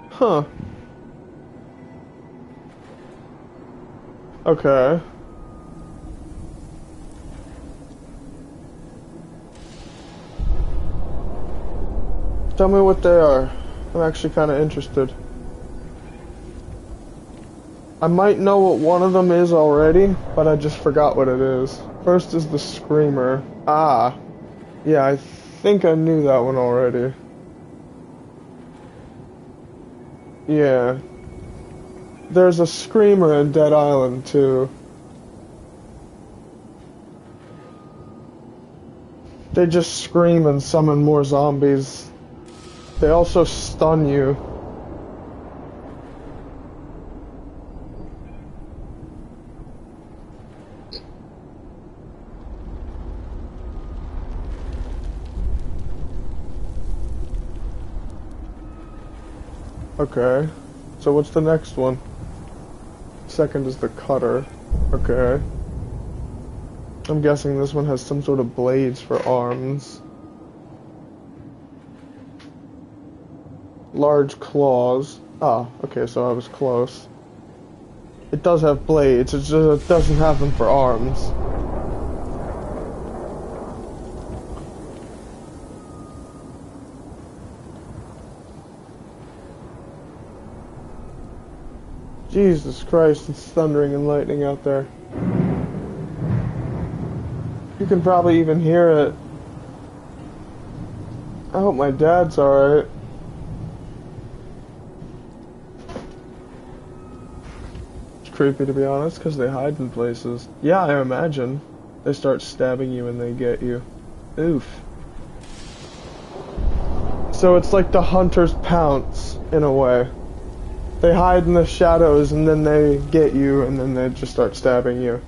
Huh. Okay. Tell me what they are. I'm actually kind of interested. I might know what one of them is already, but I just forgot what it is. First is the Screamer. Ah. Yeah, I think I knew that one already. Yeah. There's a Screamer in Dead Island, too. They just scream and summon more zombies. They also stun you. Okay. So what's the next one? Second is the cutter. Okay. I'm guessing this one has some sort of blades for arms. Large claws. Ah, okay, so I was close. It does have blades, it just it doesn't have them for arms. Jesus Christ, it's thundering and lightning out there. You can probably even hear it. I hope my dad's alright. It's creepy to be honest, because they hide in places. Yeah, I imagine. They start stabbing you and they get you. Oof. So it's like the hunter's pounce, in a way. They hide in the shadows and then they get you and then they just start stabbing you.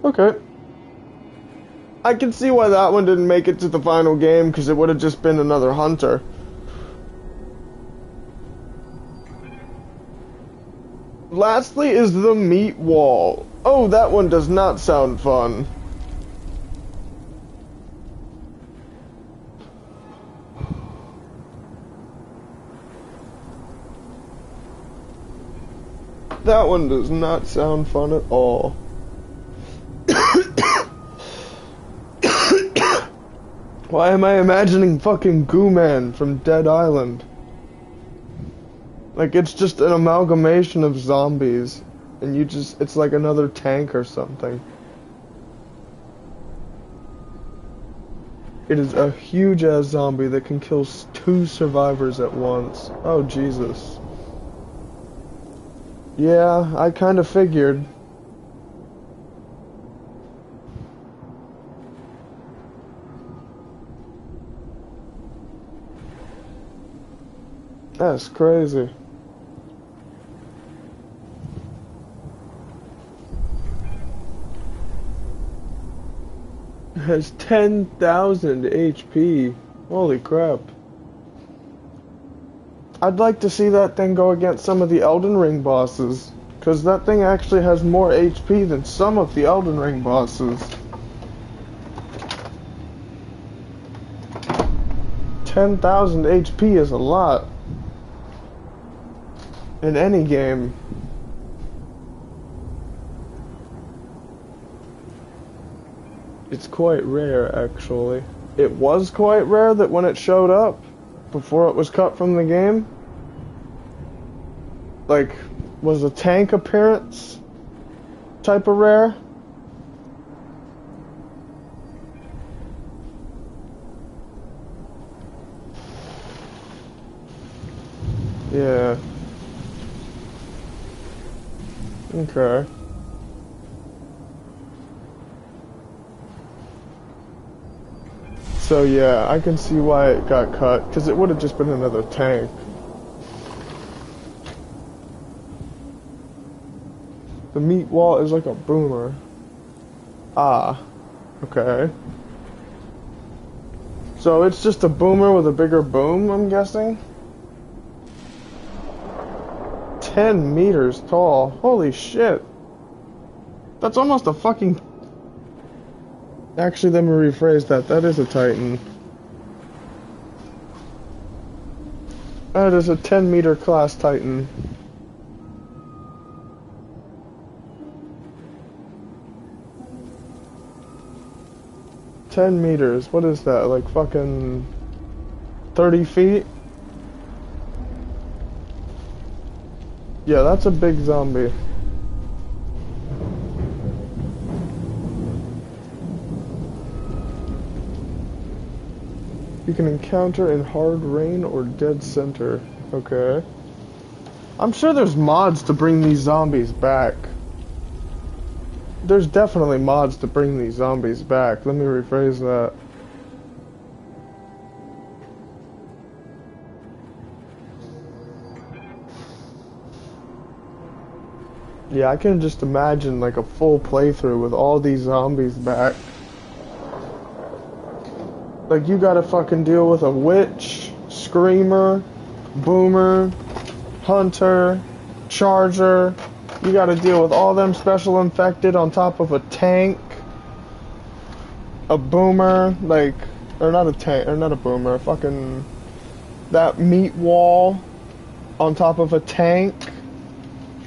Okay. I can see why that one didn't make it to the final game, because it would have just been another hunter. Lastly is the meat wall. Oh, that one does not sound fun. That one does not sound fun at all. Why am I imagining fucking Goo Man from Dead Island? Like, it's just an amalgamation of zombies. And you just, it's like another tank or something. It is a huge ass zombie that can kill 2 survivors at once. Oh, Jesus. Yeah, I kinda figured. That's crazy. It has 10,000 HP. Holy crap. I'd like to see that thing go against some of the Elden Ring bosses, because that thing actually has more HP than some of the Elden Ring bosses. 10,000 HP is a lot. In any game. It's quite rare, actually. It was quite rare that when it showed up, before it was cut from the game, like, was a tank appearance type of rare. Yeah. Okay. So yeah, I can see why it got cut, because it would have just been another tank. The meat wall is like a boomer. Ah, okay. So it's just a boomer with a bigger boom, I'm guessing? 10 meters tall. Holy shit. That's almost a fucking... Actually, let me rephrase that. That is a Titan. That is a 10-meter class Titan. $10 meters. What is that? Like fucking 30 feet? Yeah, that's a big zombie. You can encounter in hard rain or dead center. Okay. I'm sure there's mods to bring these zombies back. There's definitely mods to bring these zombies back. Let me rephrase that. Yeah, I can just imagine like a full playthrough with all these zombies back. Like you gotta fucking deal with a witch, screamer, boomer, hunter, charger. You gotta deal with all them special infected on top of a tank, a boomer, like, or not a tank, or not a boomer, fucking that meat wall on top of a tank.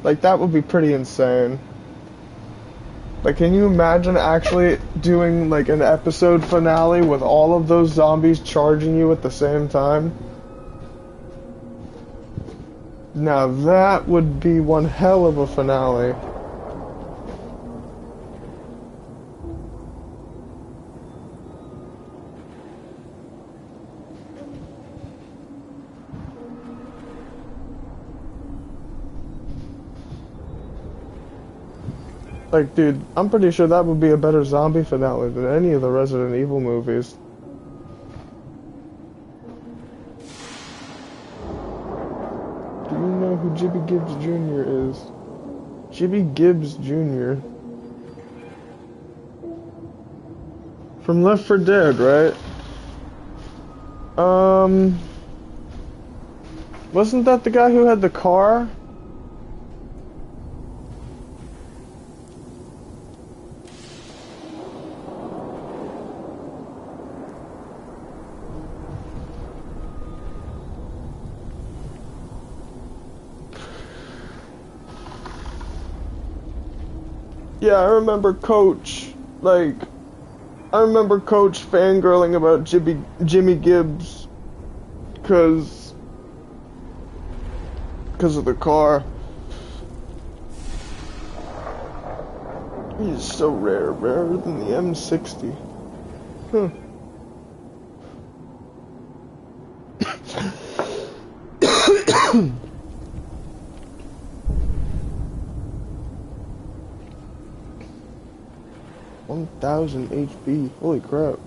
Like, that would be pretty insane. Like, can you imagine actually doing, like, an episode finale with all of those zombies charging you at the same time? Now, that would be one hell of a finale. Like, dude, I'm pretty sure that would be a better zombie finale than any of the Resident Evil movies. Do you know who Jibby Gibbs Jr. is? Jibby Gibbs Jr. From Left 4 Dead, right? Wasn't that the guy who had the car? Yeah, I remember Coach, like, I remember Coach fangirling about Jimmy Gibbs, cause of the car. He's so rare, rarer than the M60. Huh. $1,000 HP. Holy crap.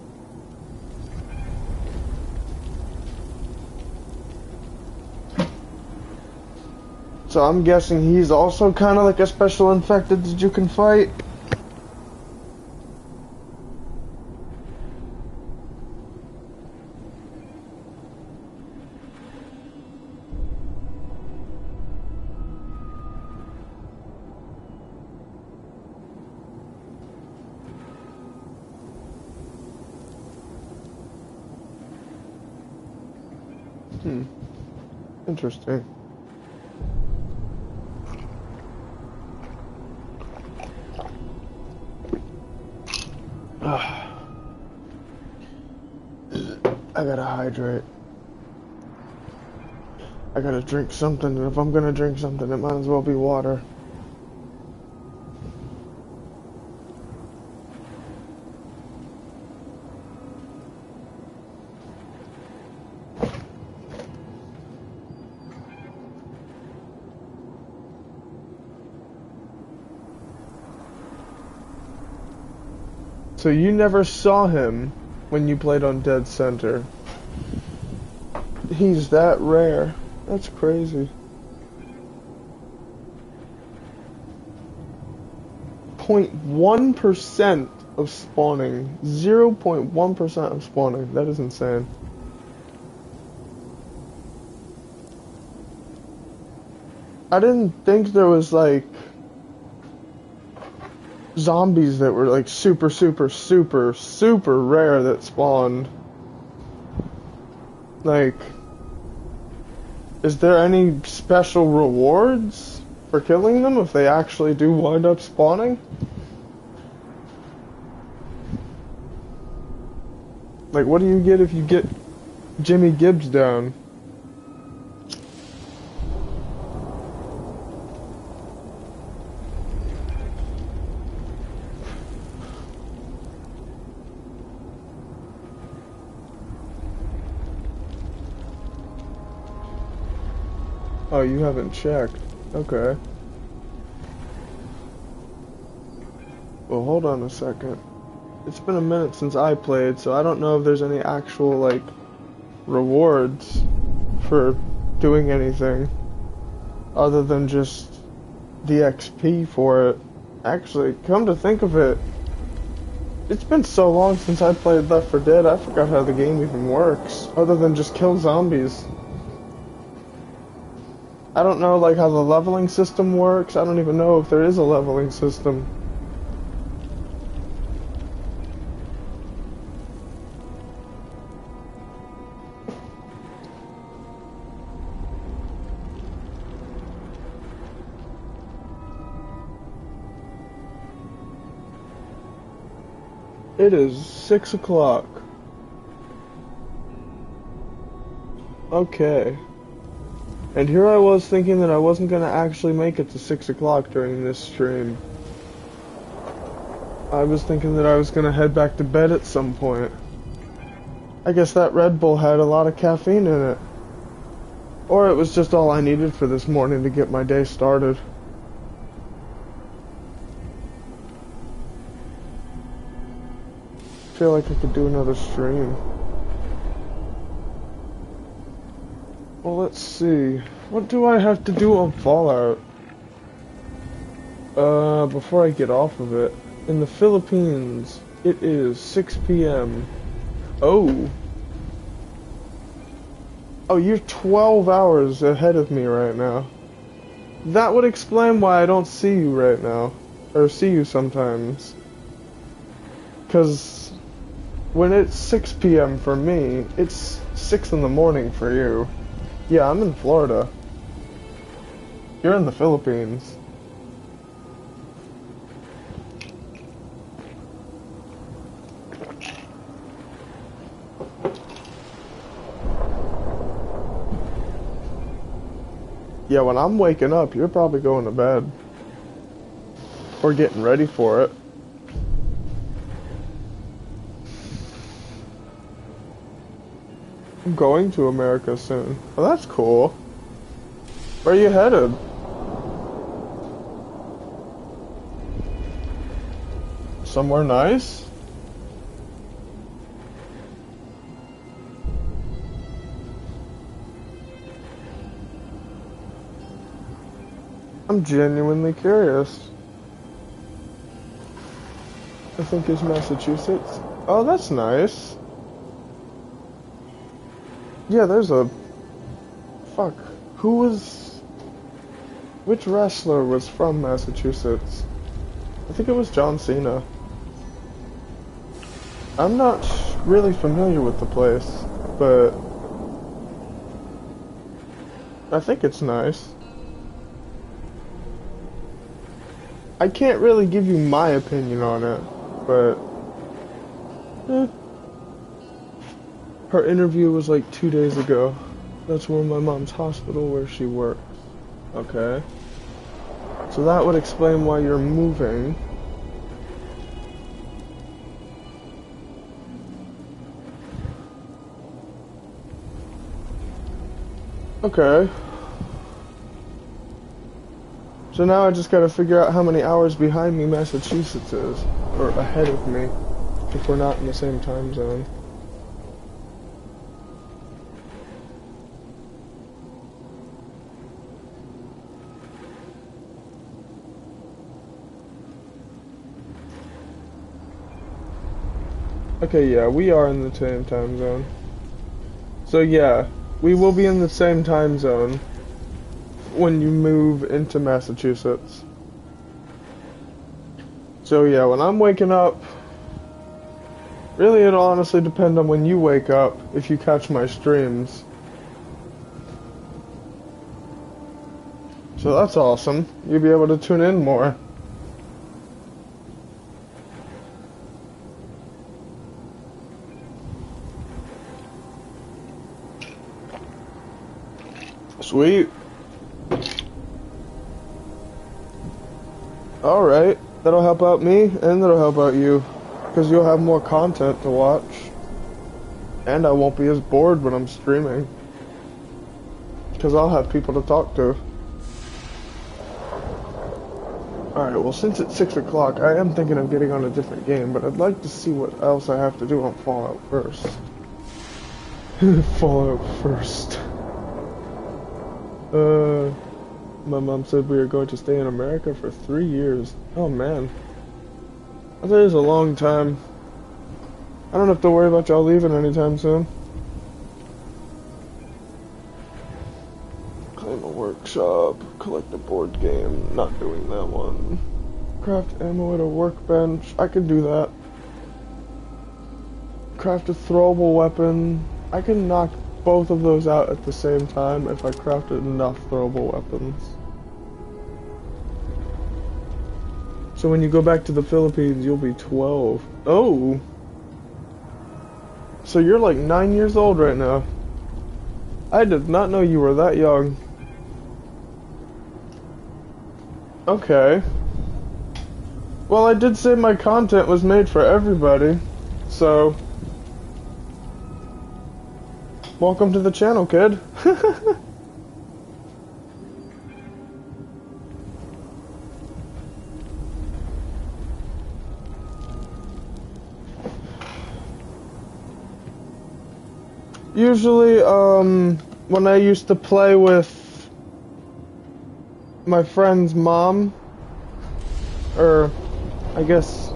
So I'm guessing he's also kind of like a special infected that you can fight. Interesting. I gotta hydrate. I gotta drink something, and if I'm gonna drink something, it might as well be water. So you never saw him when you played on Dead Center. He's that rare. That's crazy. 0.1% of spawning. 0.1% of spawning. That is insane. I didn't think there was like zombies that were like super rare that spawned. Like, is there any special rewards for killing them if they actually do wind up spawning? Like, what do you get if you get Jimmy Gibbs down? Oh, you haven't checked. Okay. Well, hold on a second. It's been a minute since I played, so I don't know if there's any actual, like, rewards for doing anything other than just the XP for it. Actually, come to think of it, it's been so long since I played Left 4 Dead, I forgot how the game even works, other than just kill zombies. I don't know, like, how the leveling system works. I don't even know if there is a leveling system. It is 6 o'clock. Okay. And here I was thinking that I wasn't going to actually make it to 6 o'clock during this stream. I was thinking that I was going to head back to bed at some point. I guess that Red Bull had a lot of caffeine in it. Or it was just all I needed for this morning to get my day started. I feel like I could do another stream. Well, let's see. What do I have to do on Fallout? Before I get off of it. In the Philippines, it is 6 p.m. Oh. Oh, you're 12 hours ahead of me right now. That would explain why I don't see you right now. Or see you sometimes. 'Cause when it's 6 p.m. for me, it's 6 in the morning for you. Yeah, I'm in Florida. You're in the Philippines. Yeah, when I'm waking up, you're probably going to bed. Or getting ready for it. I'm going to America soon. Oh, that's cool. Where are you headed? Somewhere nice? I'm genuinely curious. I think it's Massachusetts. Oh, that's nice. Yeah, there's a... Fuck. Who was... Which wrestler was from Massachusetts? I think it was John Cena. I'm not really familiar with the place, but... I think it's nice. I can't really give you my opinion on it, but... Her interview was like 2 days ago. That's where my mom's hospital where she works. Okay. So that would explain why you're moving. Okay. So now I just gotta figure out how many hours behind me Massachusetts is. Or ahead of me. If we're not in the same time zone. Okay, yeah, we are in the same time zone. So yeah, we will be in the same time zone when you move into Massachusetts. So yeah, when I'm waking up, really it'll honestly depend on when you wake up, if you catch my streams. So that's awesome. You'll be able to tune in more. Sweet. Alright, that'll help out me, and that'll help out you. Because you'll have more content to watch. And I won't be as bored when I'm streaming. Because I'll have people to talk to. Alright, well since it's 6 o'clock, I am thinking of getting on a different game, but I'd like to see what else I have to do on Fallout first. Fallout first. My mom said we were going to stay in America for 3 years. Oh man. I thought it was a long time. I don't have to worry about y'all leaving anytime soon. Claim a workshop, collect a board game, not doing that one. Craft ammo at a workbench, I can do that. Craft a throwable weapon, I can knock both of those out at the same time if I crafted enough throwable weapons. So when you go back to the Philippines, you'll be 12. Oh! So you're like 9 years old right now. I did not know you were that young. Okay. Well, I did say my content was made for everybody, so... Welcome to the channel, kid. Usually, when I used to play with my friend's mom, or I guess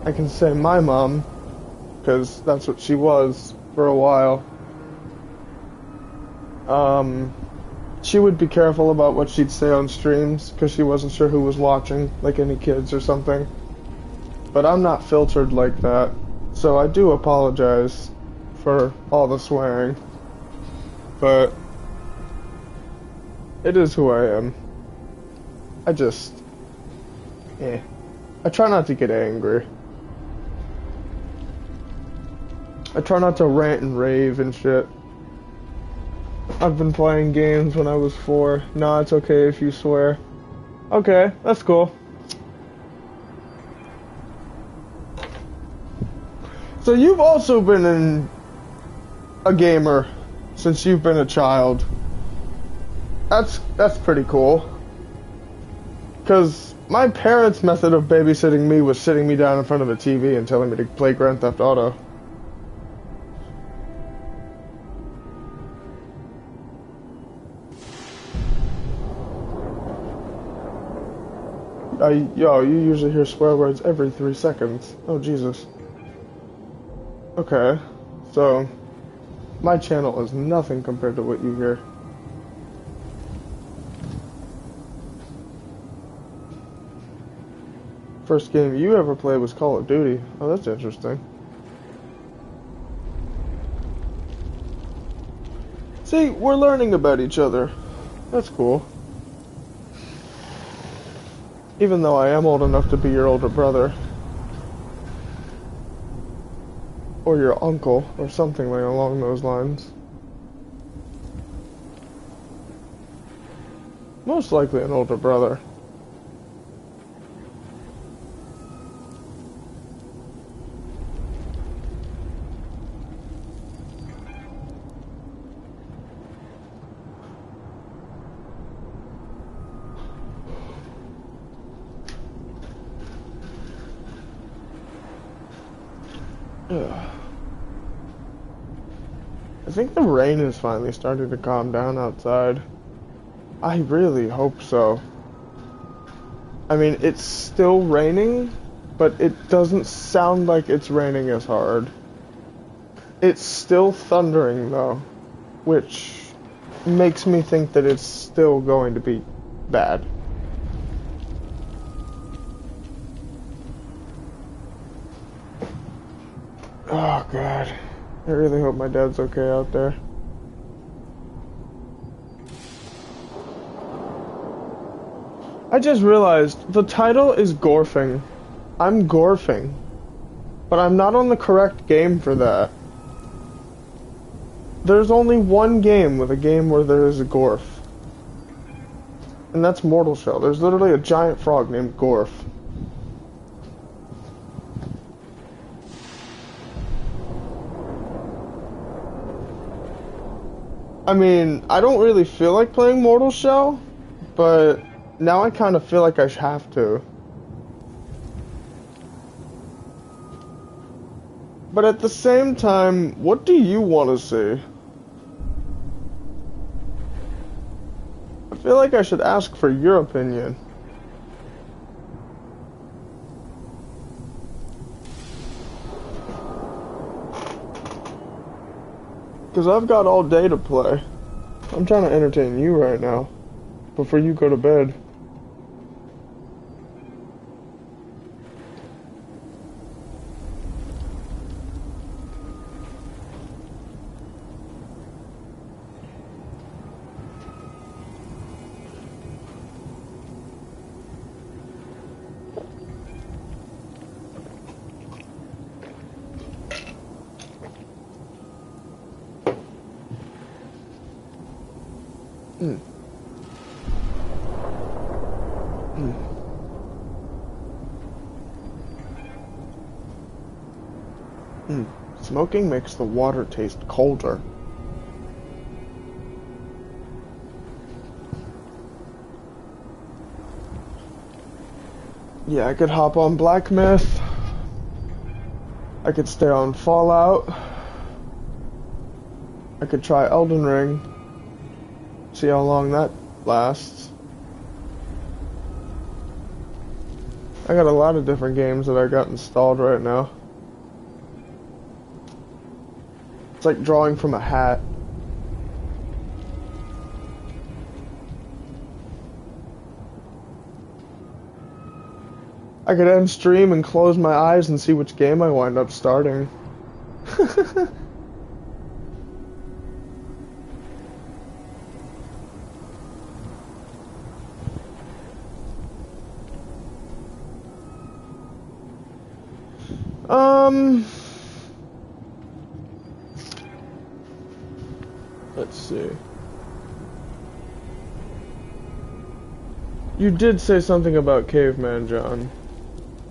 I can say my mom, because that's what she was for a while. She would be careful about what she'd say on streams, because she wasn't sure who was watching, like any kids or something. But I'm not filtered like that, so I do apologize for all the swearing, but it is who I am. I just, I try not to get angry. I try not to rant and rave and shit. I've been playing games when I was 4. Nah, it's okay if you swear. Okay, that's cool. So you've also been a gamer since you've been a child. That's pretty cool. Cause my parents' method of babysitting me was sitting me down in front of a TV and telling me to play Grand Theft Auto. Yo, you usually hear swear words every 3 seconds. Oh Jesus. Okay, so my channel is nothing compared to what you hear. First game you ever played was Call of Duty. Oh, that's interesting. See, we're learning about each other. That's cool. Even though I am old enough to be your older brother. Or your uncle, or something like along those lines. Most likely an older brother. I think the rain is finally starting to calm down outside. I really hope so. I mean, it's still raining, but it doesn't sound like it's raining as hard. It's still thundering though, which makes me think that it's still going to be bad. Oh God. I really hope my dad's okay out there. I just realized the title is gorfing. I'm gorfing. But I'm not on the correct game for that. There's only one game with a game where there is a gorf. And that's Mortal Shell. There's literally a giant frog named Gorf. I mean, I don't really feel like playing Mortal Shell, but now I kind of feel like I have to. But at the same time, what do you want to see? I feel like I should ask for your opinion. Because I've got all day to play. I'm trying to entertain you right now, before you go to bed. Smoking makes the water taste colder. Yeah, I could hop on Black Myth. I could stay on Fallout. I could try Elden Ring. See how long that lasts. I got a lot of different games that I got installed right now. It's like drawing from a hat. I could end stream and close my eyes and see which game I wind up starting. Let's see. You did say something about Caveman, John.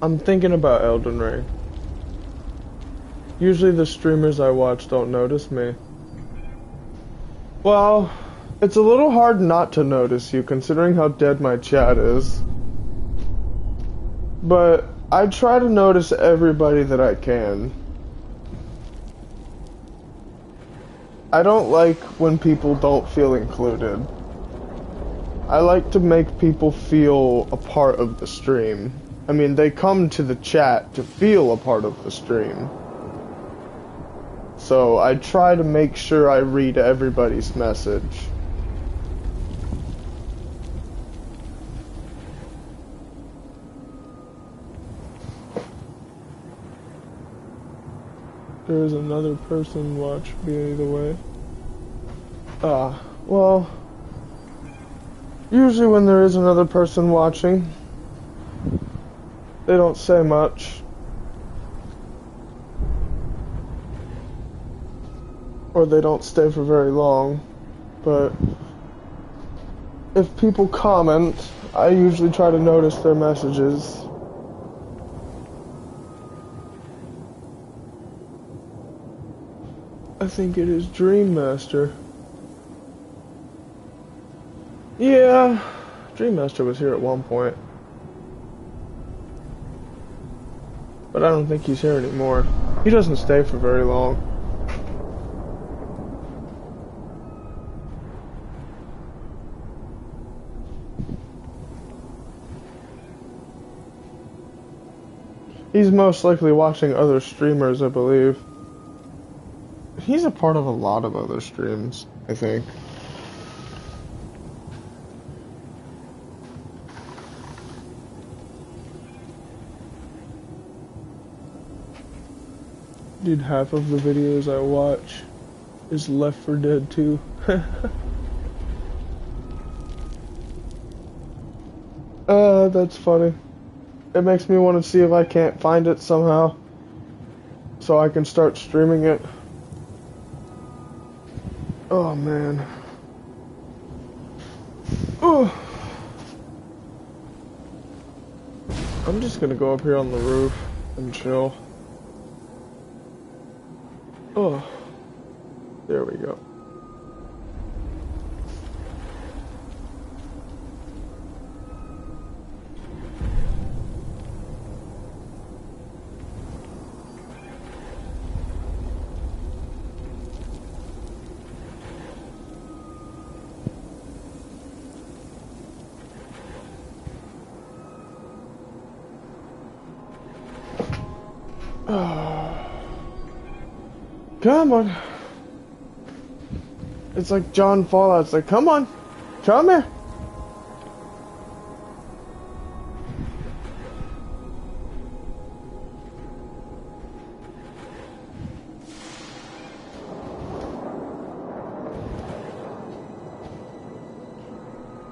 I'm thinking about Elden Ring. Usually the streamers I watch don't notice me. Well, it's a little hard not to notice you considering how dead my chat is. But I try to notice everybody that I can. I don't like when people don't feel included. I like to make people feel a part of the stream. I mean, they come to the chat to feel a part of the stream. So I try to make sure I read everybody's message. There is another person watch me either way. Well, usually when there is another person watching, they don't say much. Or they don't stay for very long. But if people comment, I usually try to notice their messages. I think it is Dream Master. Yeah, Dream Master was here at one point. But I don't think he's here anymore. He doesn't stay for very long. He's most likely watching other streamers, I believe. He's a part of a lot of other streams, I think. Dude, half of the videos I watch is Left 4 Dead 2. That's funny. It makes me want to see if I can't find it somehow, so I can start streaming it. Oh man. Oh. I'm just gonna go up here on the roof and chill. Oh. There we go. Come on. It's like John Fallout. It's like, come on. Come here.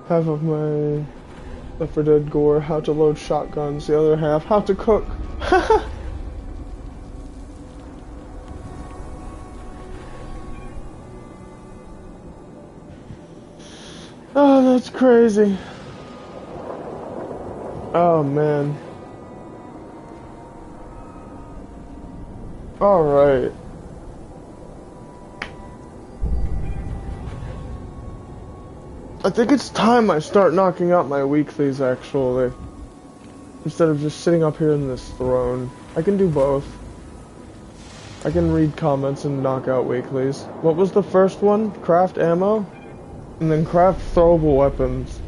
Half of my Left 4 Dead gore, how to load shotguns. The other half, how to cook. Oh, that's crazy. Oh, man. Alright. I think it's time I start knocking out my weeklies, actually. Instead of just sitting up here in this throne. I can do both. I can read comments and knock out weeklies. What was the first one? Craft ammo? And then craft throwable weapons.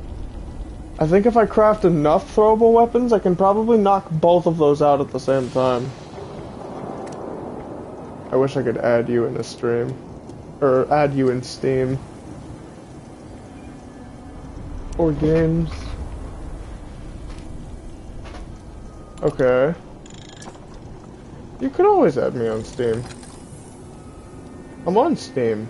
I think if I craft enough throwable weapons, I can probably knock both of those out at the same time. I wish I could add you in a stream. Or add you in Steam. Or games. Okay. You could always add me on Steam. I'm on Steam.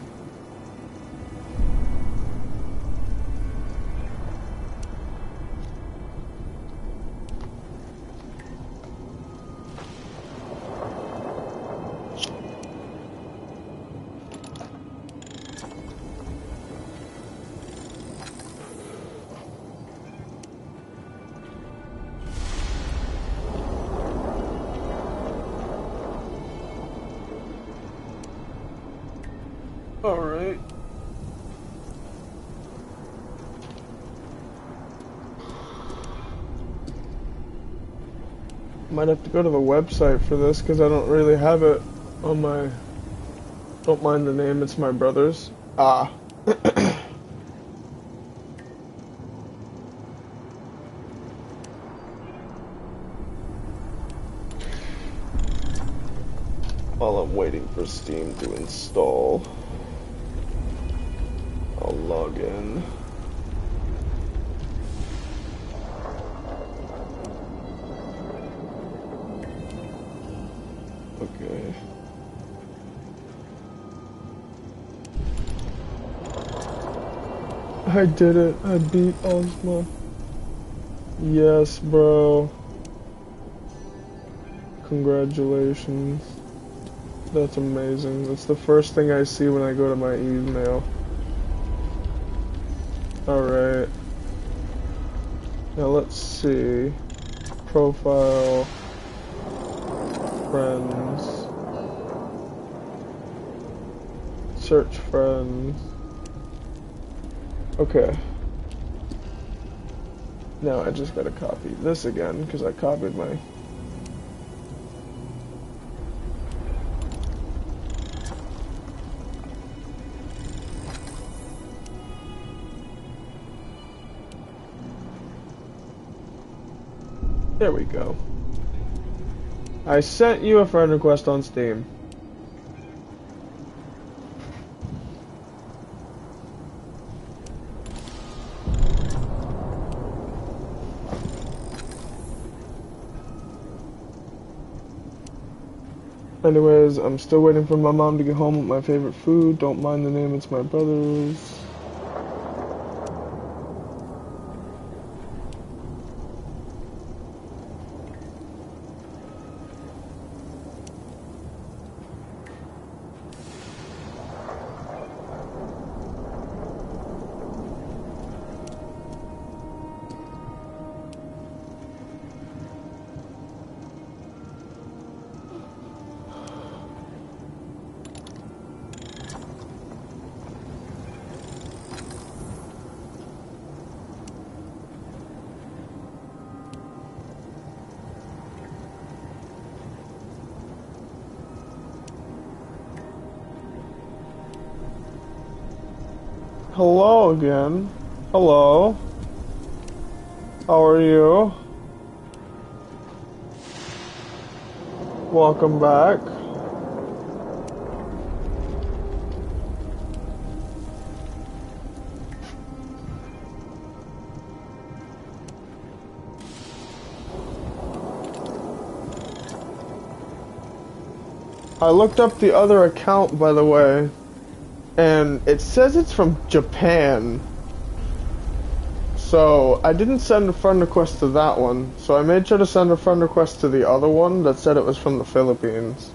Alright. Might have to go to the website for this because I don't really have it on my... Don't mind the name, it's my brother's. Ah. While I'm waiting for Steam to install, I'll log in. Okay. I did it. I beat Ozma. Yes, bro. Congratulations. That's amazing. That's the first thing I see when I go to my email. Alright. Now let's see. Profile. Friends. Search friends. Okay. Now I just gotta copy this again because I copied my... There we go. I sent you a friend request on Steam. Anyways, I'm still waiting for my mom to get home with my favorite food. Don't mind the name, it's my brother's. Hello again. Hello. How are you? Welcome back. I looked up the other account, by the way, and it says it's from Japan. So I didn't send a friend request to that one, so I made sure to send a friend request to the other one that said it was from the Philippines.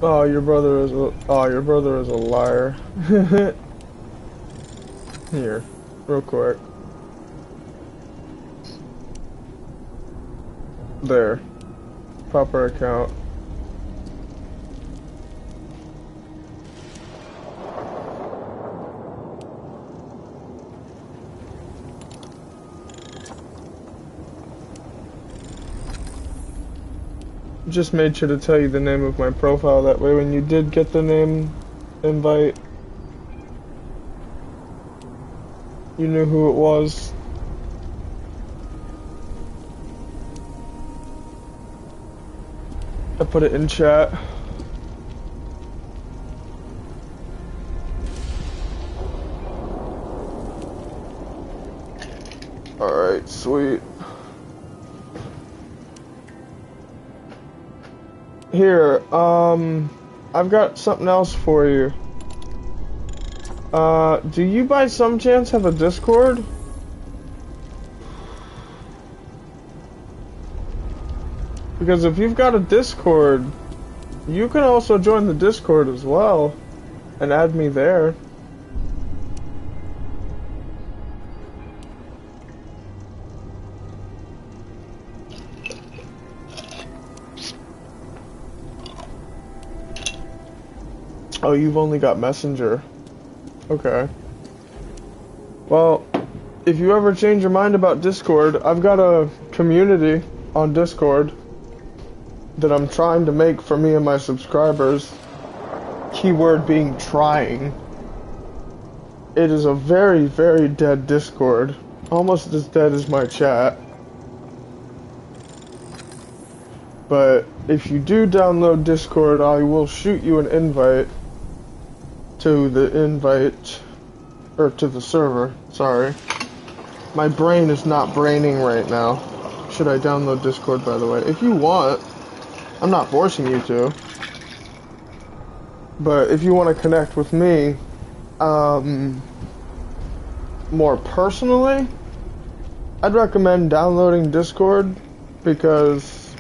Oh, your brother is a liar. Here, real quick. There. Proper account. Just made sure to tell you the name of my profile, that way when you did get the name invite, you knew who it was. I put it in chat. Alright, sweet. Here, I've got something else for you. Do you by some chance have a Discord? Because if you've got a Discord, you can also join the Discord as well and add me there. Oh, you've only got Messenger. Okay. Well, if you ever change your mind about Discord, I've got a community on Discord that I'm trying to make for me and my subscribers. Keyword being trying. It is a very, very dead Discord. Almost as dead as my chat. But if you do download Discord, I will shoot you an invite to the server. Sorry. My brain is not braining right now. Should I download Discord, by the way? If you want. I'm not forcing you to. But if you want to connect with me, more personally, I'd recommend downloading Discord, because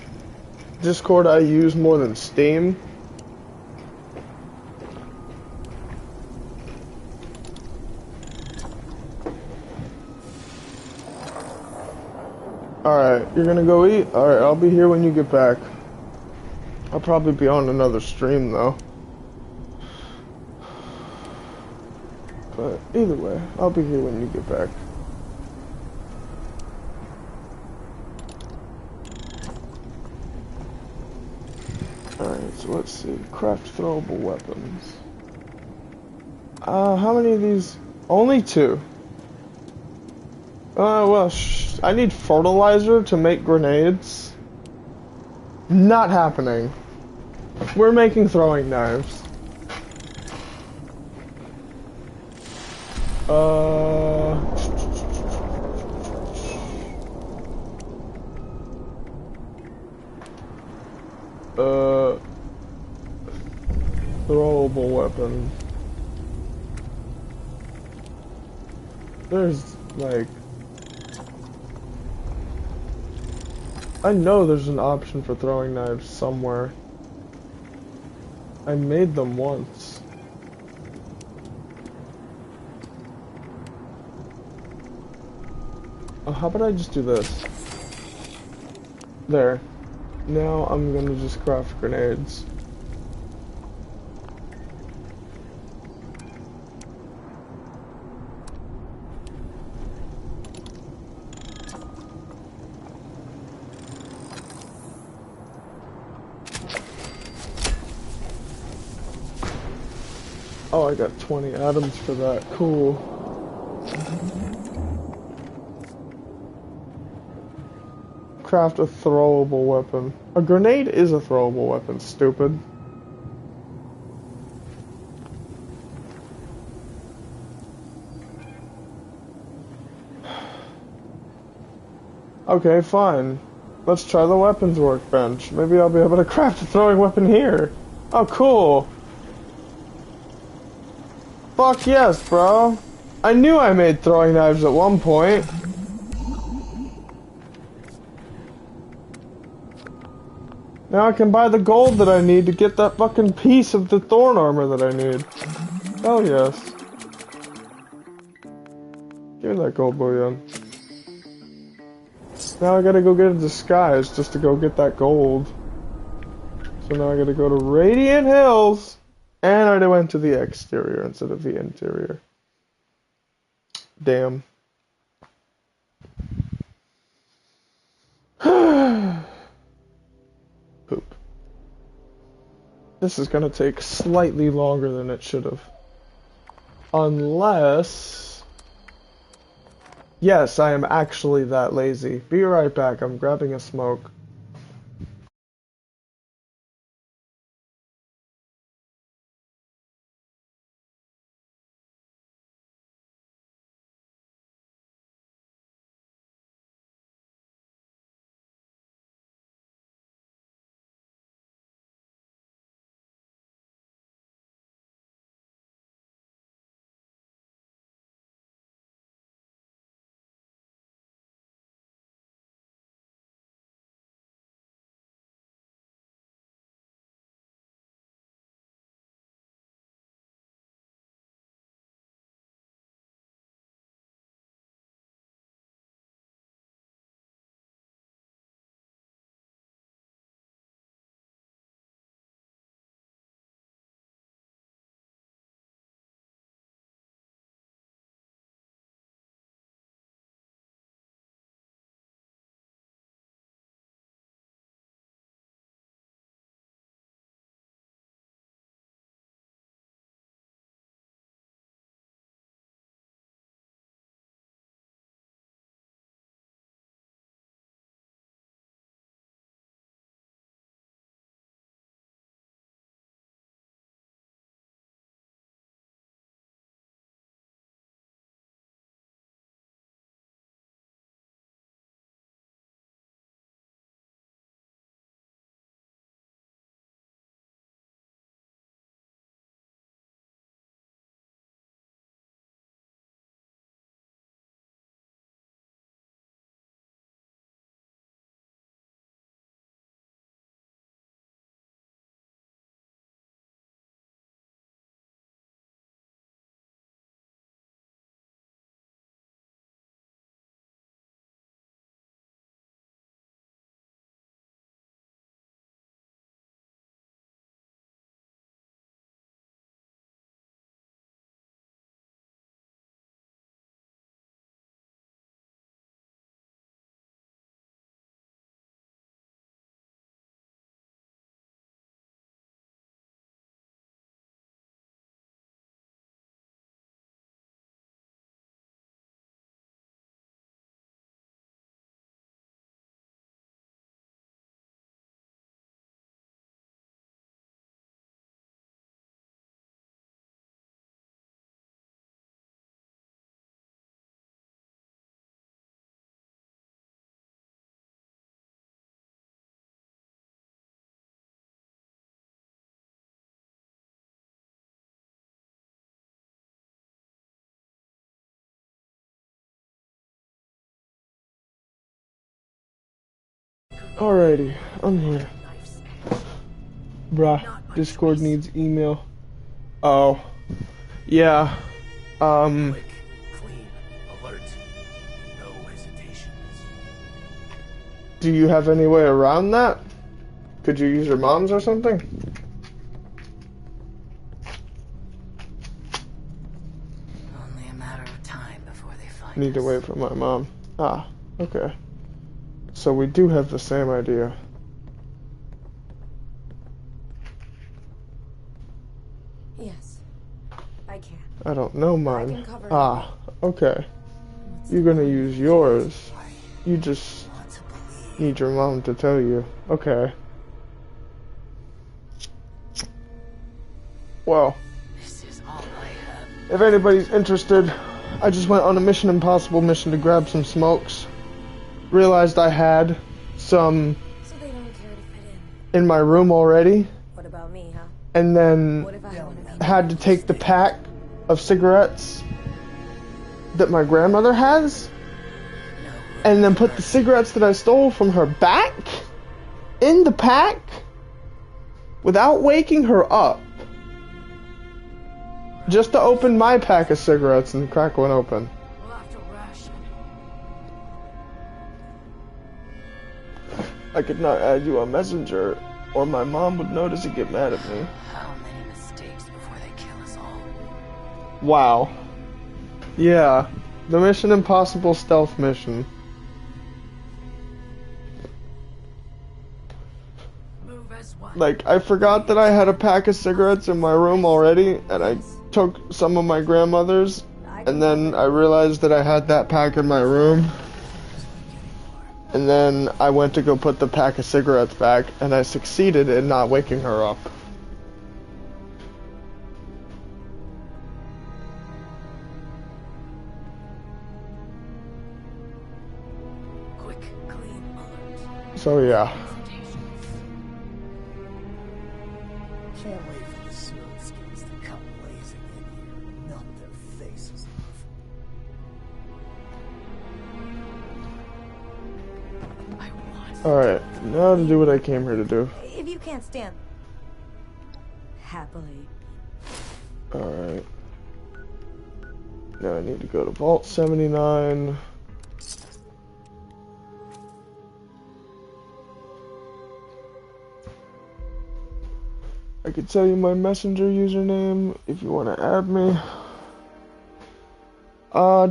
Discord I use more than Steam. Alright, you're gonna go eat? Alright, I'll be here when you get back. I'll probably be on another stream though. But either way, I'll be here when you get back. Alright, so let's see. Craft throwable weapons. How many of these? Only 2. Well, I need fertilizer to make grenades. Not happening. We're making throwing knives. Throwable weapon. There's, like... I know there's an option for throwing knives somewhere. I made them once. Oh, how about I just do this? There. Now I'm gonna just craft grenades. Oh, I got 20 atoms for that. Cool. Craft a throwable weapon. A grenade is a throwable weapon, stupid. Okay, fine. Let's try the weapons workbench. Maybe I'll be able to craft a throwing weapon here. Oh, cool. Fuck yes, bro. I knew I made throwing knives at one point. Now I can buy the gold that I need to get that fucking piece of the thorn armor that I need. Hell yes. Give me that gold bullion. Now I gotta go get a disguise just to go get that gold. So now I gotta go to Radiant Hills. And I went to the exterior instead of the interior. Damn. Poop. This is gonna take slightly longer than it should have. Unless... Yes, I am actually that lazy. Be right back, I'm grabbing a smoke. Alrighty, I'm here. Bruh, Discord needs email. Oh. Yeah. Quick, clean, alert. No hesitations. Do you have any way around that? Could you use your mom's or something? Only a matter of time before they find Need to us. wait for my mom. Ah, okay. So we do have the same idea. Yes. I don't know mine. can cover Ah, okay. You're gonna use yours. You just need your mom to tell you. Okay. Well, This is all I have. if anybody's interested, I just went on a Mission Impossible mission to grab some smokes. Realized I had some So they don't care to fit in. in my room already, What about me, huh? and then What if I want to had to take the pack of cigarettes that my grandmother has, and then put the cigarettes that I stole from her back in the pack without waking her up, just to open my pack of cigarettes and crack one open. We'll have to ration. I could not add you on Messenger, or my mom would notice and get mad at me. How many mistakes before they kill us all? Wow. Yeah, the Mission Impossible stealth mission. Move as one. Like, I forgot that I had a pack of cigarettes in my room already, and I took some of my grandmother's, and then I realized that I had that pack in my room, and then I went to go put the pack of cigarettes back, and I succeeded in not waking her up. Quick, clean alert. So yeah. Can't wait for the smooth skins to come blazing in here, melt their faces off. I want. Alright, now to do what I came here to do. If you can't stand... Happily. Alright. Now I need to go to Vault 79. I could tell you my Messenger username if you want to add me.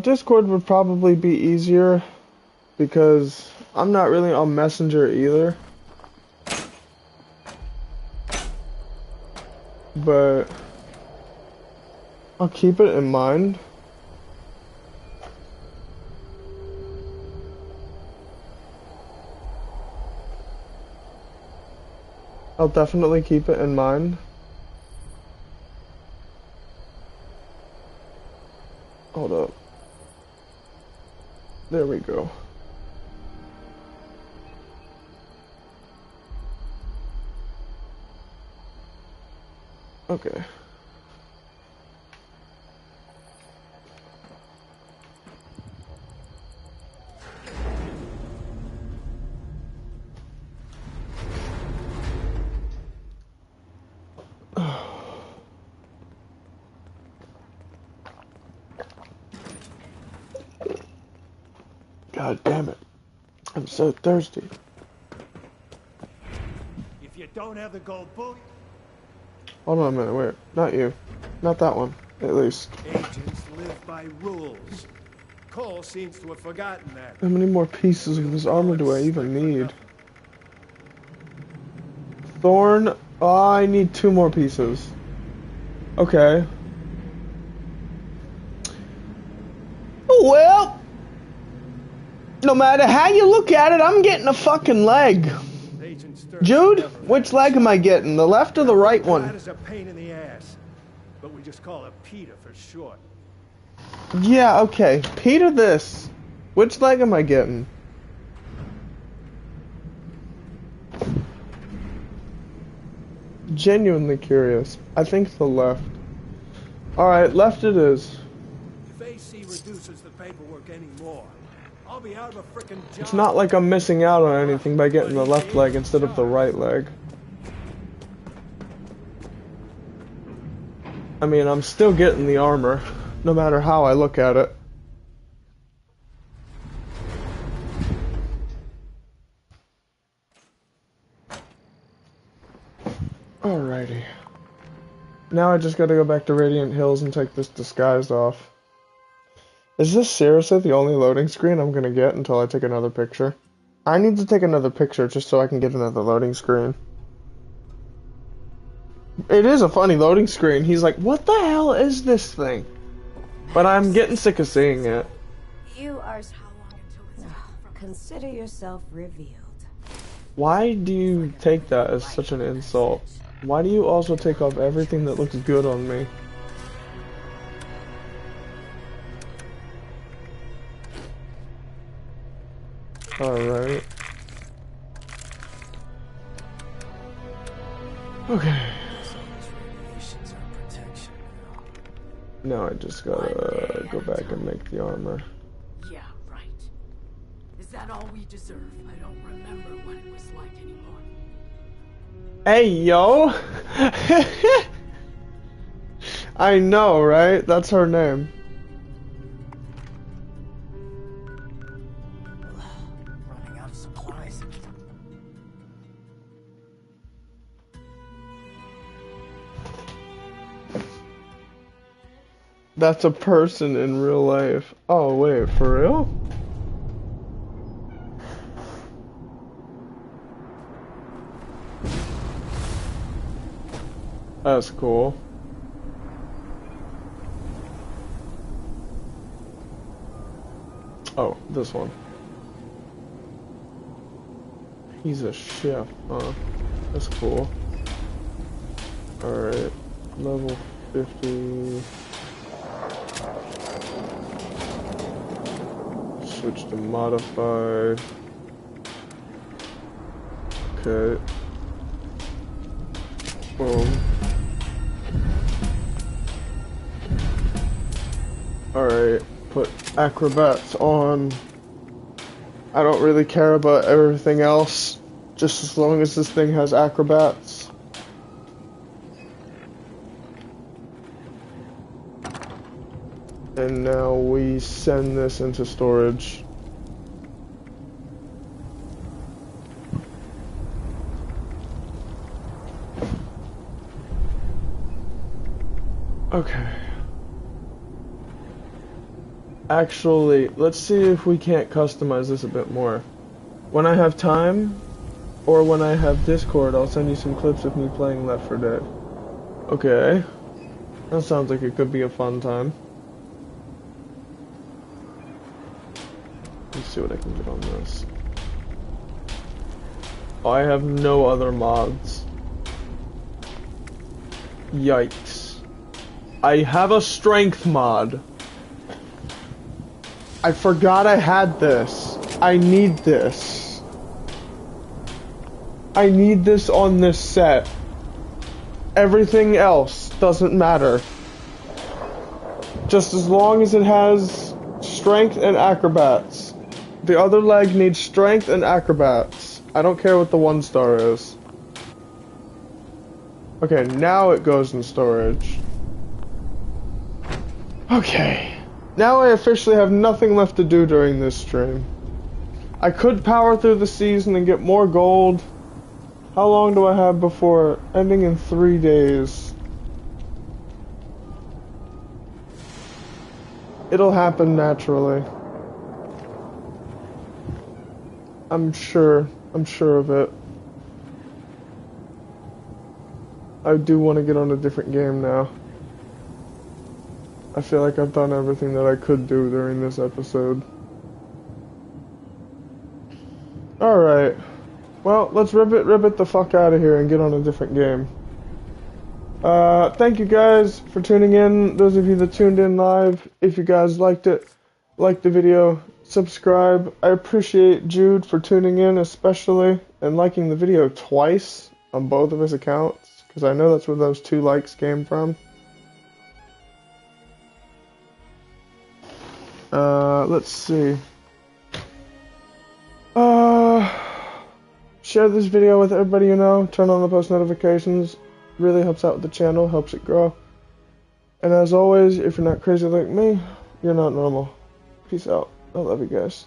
Discord would probably be easier because I'm not really on Messenger either. But I'll keep it in mind. I'll definitely keep it in mind. Hold up. There we go. Okay. God damn it. I'm so thirsty. If you don't have the gold boot, Hold on a minute, wait. Not you. Not that one, at least. agents live by rules. Cole seems to have forgotten that. How many more pieces of this armor do I even need? Thorn? Oh, I need 2 more pieces. Okay. Well, no matter how you look at it, I'm getting a fucking leg. Jude, which leg am I getting? The left or the right That one? is a pain in the ass, but we just call it Peter for short. Yeah, okay. Peter this. Which leg am I getting? Genuinely curious. I think the left. Alright, left it is. If AC reduces the paperwork anymore, I'll be out of a frickin' job. It's not like I'm missing out on anything by getting the left leg instead of the right leg. I mean, I'm still getting the armor, no matter how I look at it. Alrighty. Now I just gotta go back to Radiant Hills and take this disguise off. Is this seriously the only loading screen I'm gonna get until I take another picture? I need to take another picture just so I can get another loading screen. It is a funny loading screen. He's like, what the hell is this thing? But I'm getting sick of seeing it. You are. Consider yourself revealed. Why do you take that as such an insult? Why do you also take off everything that looks good on me? Alright. Okay. Now I just gotta go back and make the armor. Yeah, right. Is that all we deserve? I don't remember what it was like anymore. Hey, yo! I know, right? That's her name. Running out of supplies. That's a person in real life. Oh, wait, for real? That's cool. Oh, this one. He's a chef, huh? That's cool. Alright, level 50. Switch to modified. Okay. Boom. Alright, put acrobats on. I don't really care about everything else, just as long as this thing has acrobats. And now we send this into storage. Okay. Actually, let's see if we can't customize this a bit more. When I have time, or when I have Discord, I'll send you some clips of me playing Left 4 Dead. Okay. That sounds like it could be a fun time. Let's see what I can get on this. Oh, I have no other mods. Yikes. I have a strength mod. I forgot I had this. I need this. I need this on this set. Everything else doesn't matter. Just as long as it has strength and acrobats. The other leg needs strength and acrobats. I don't care what the 1-star is. Okay, now it goes in storage. Okay. Now I officially have nothing left to do during this stream. I could power through the season and get more gold. How long do I have before ending in 3 days? It'll happen naturally. I'm sure of it. I do want to get on a different game now. I feel like I've done everything that I could do during this episode. Alright. Well, let's ribbit the fuck out of here and get on a different game. Thank you guys for tuning in. Those of you that tuned in live, if you guys liked it, like the video, subscribe. I appreciate Jude for tuning in especially, and liking the video twice on both of his accounts, because I know that's where those 2 likes came from. Let's see. Share this video with everybody you know. Turn on the post notifications. Really helps out the channel, helps it grow. And as always, if you're not crazy like me, you're not normal. Peace out. I love you guys.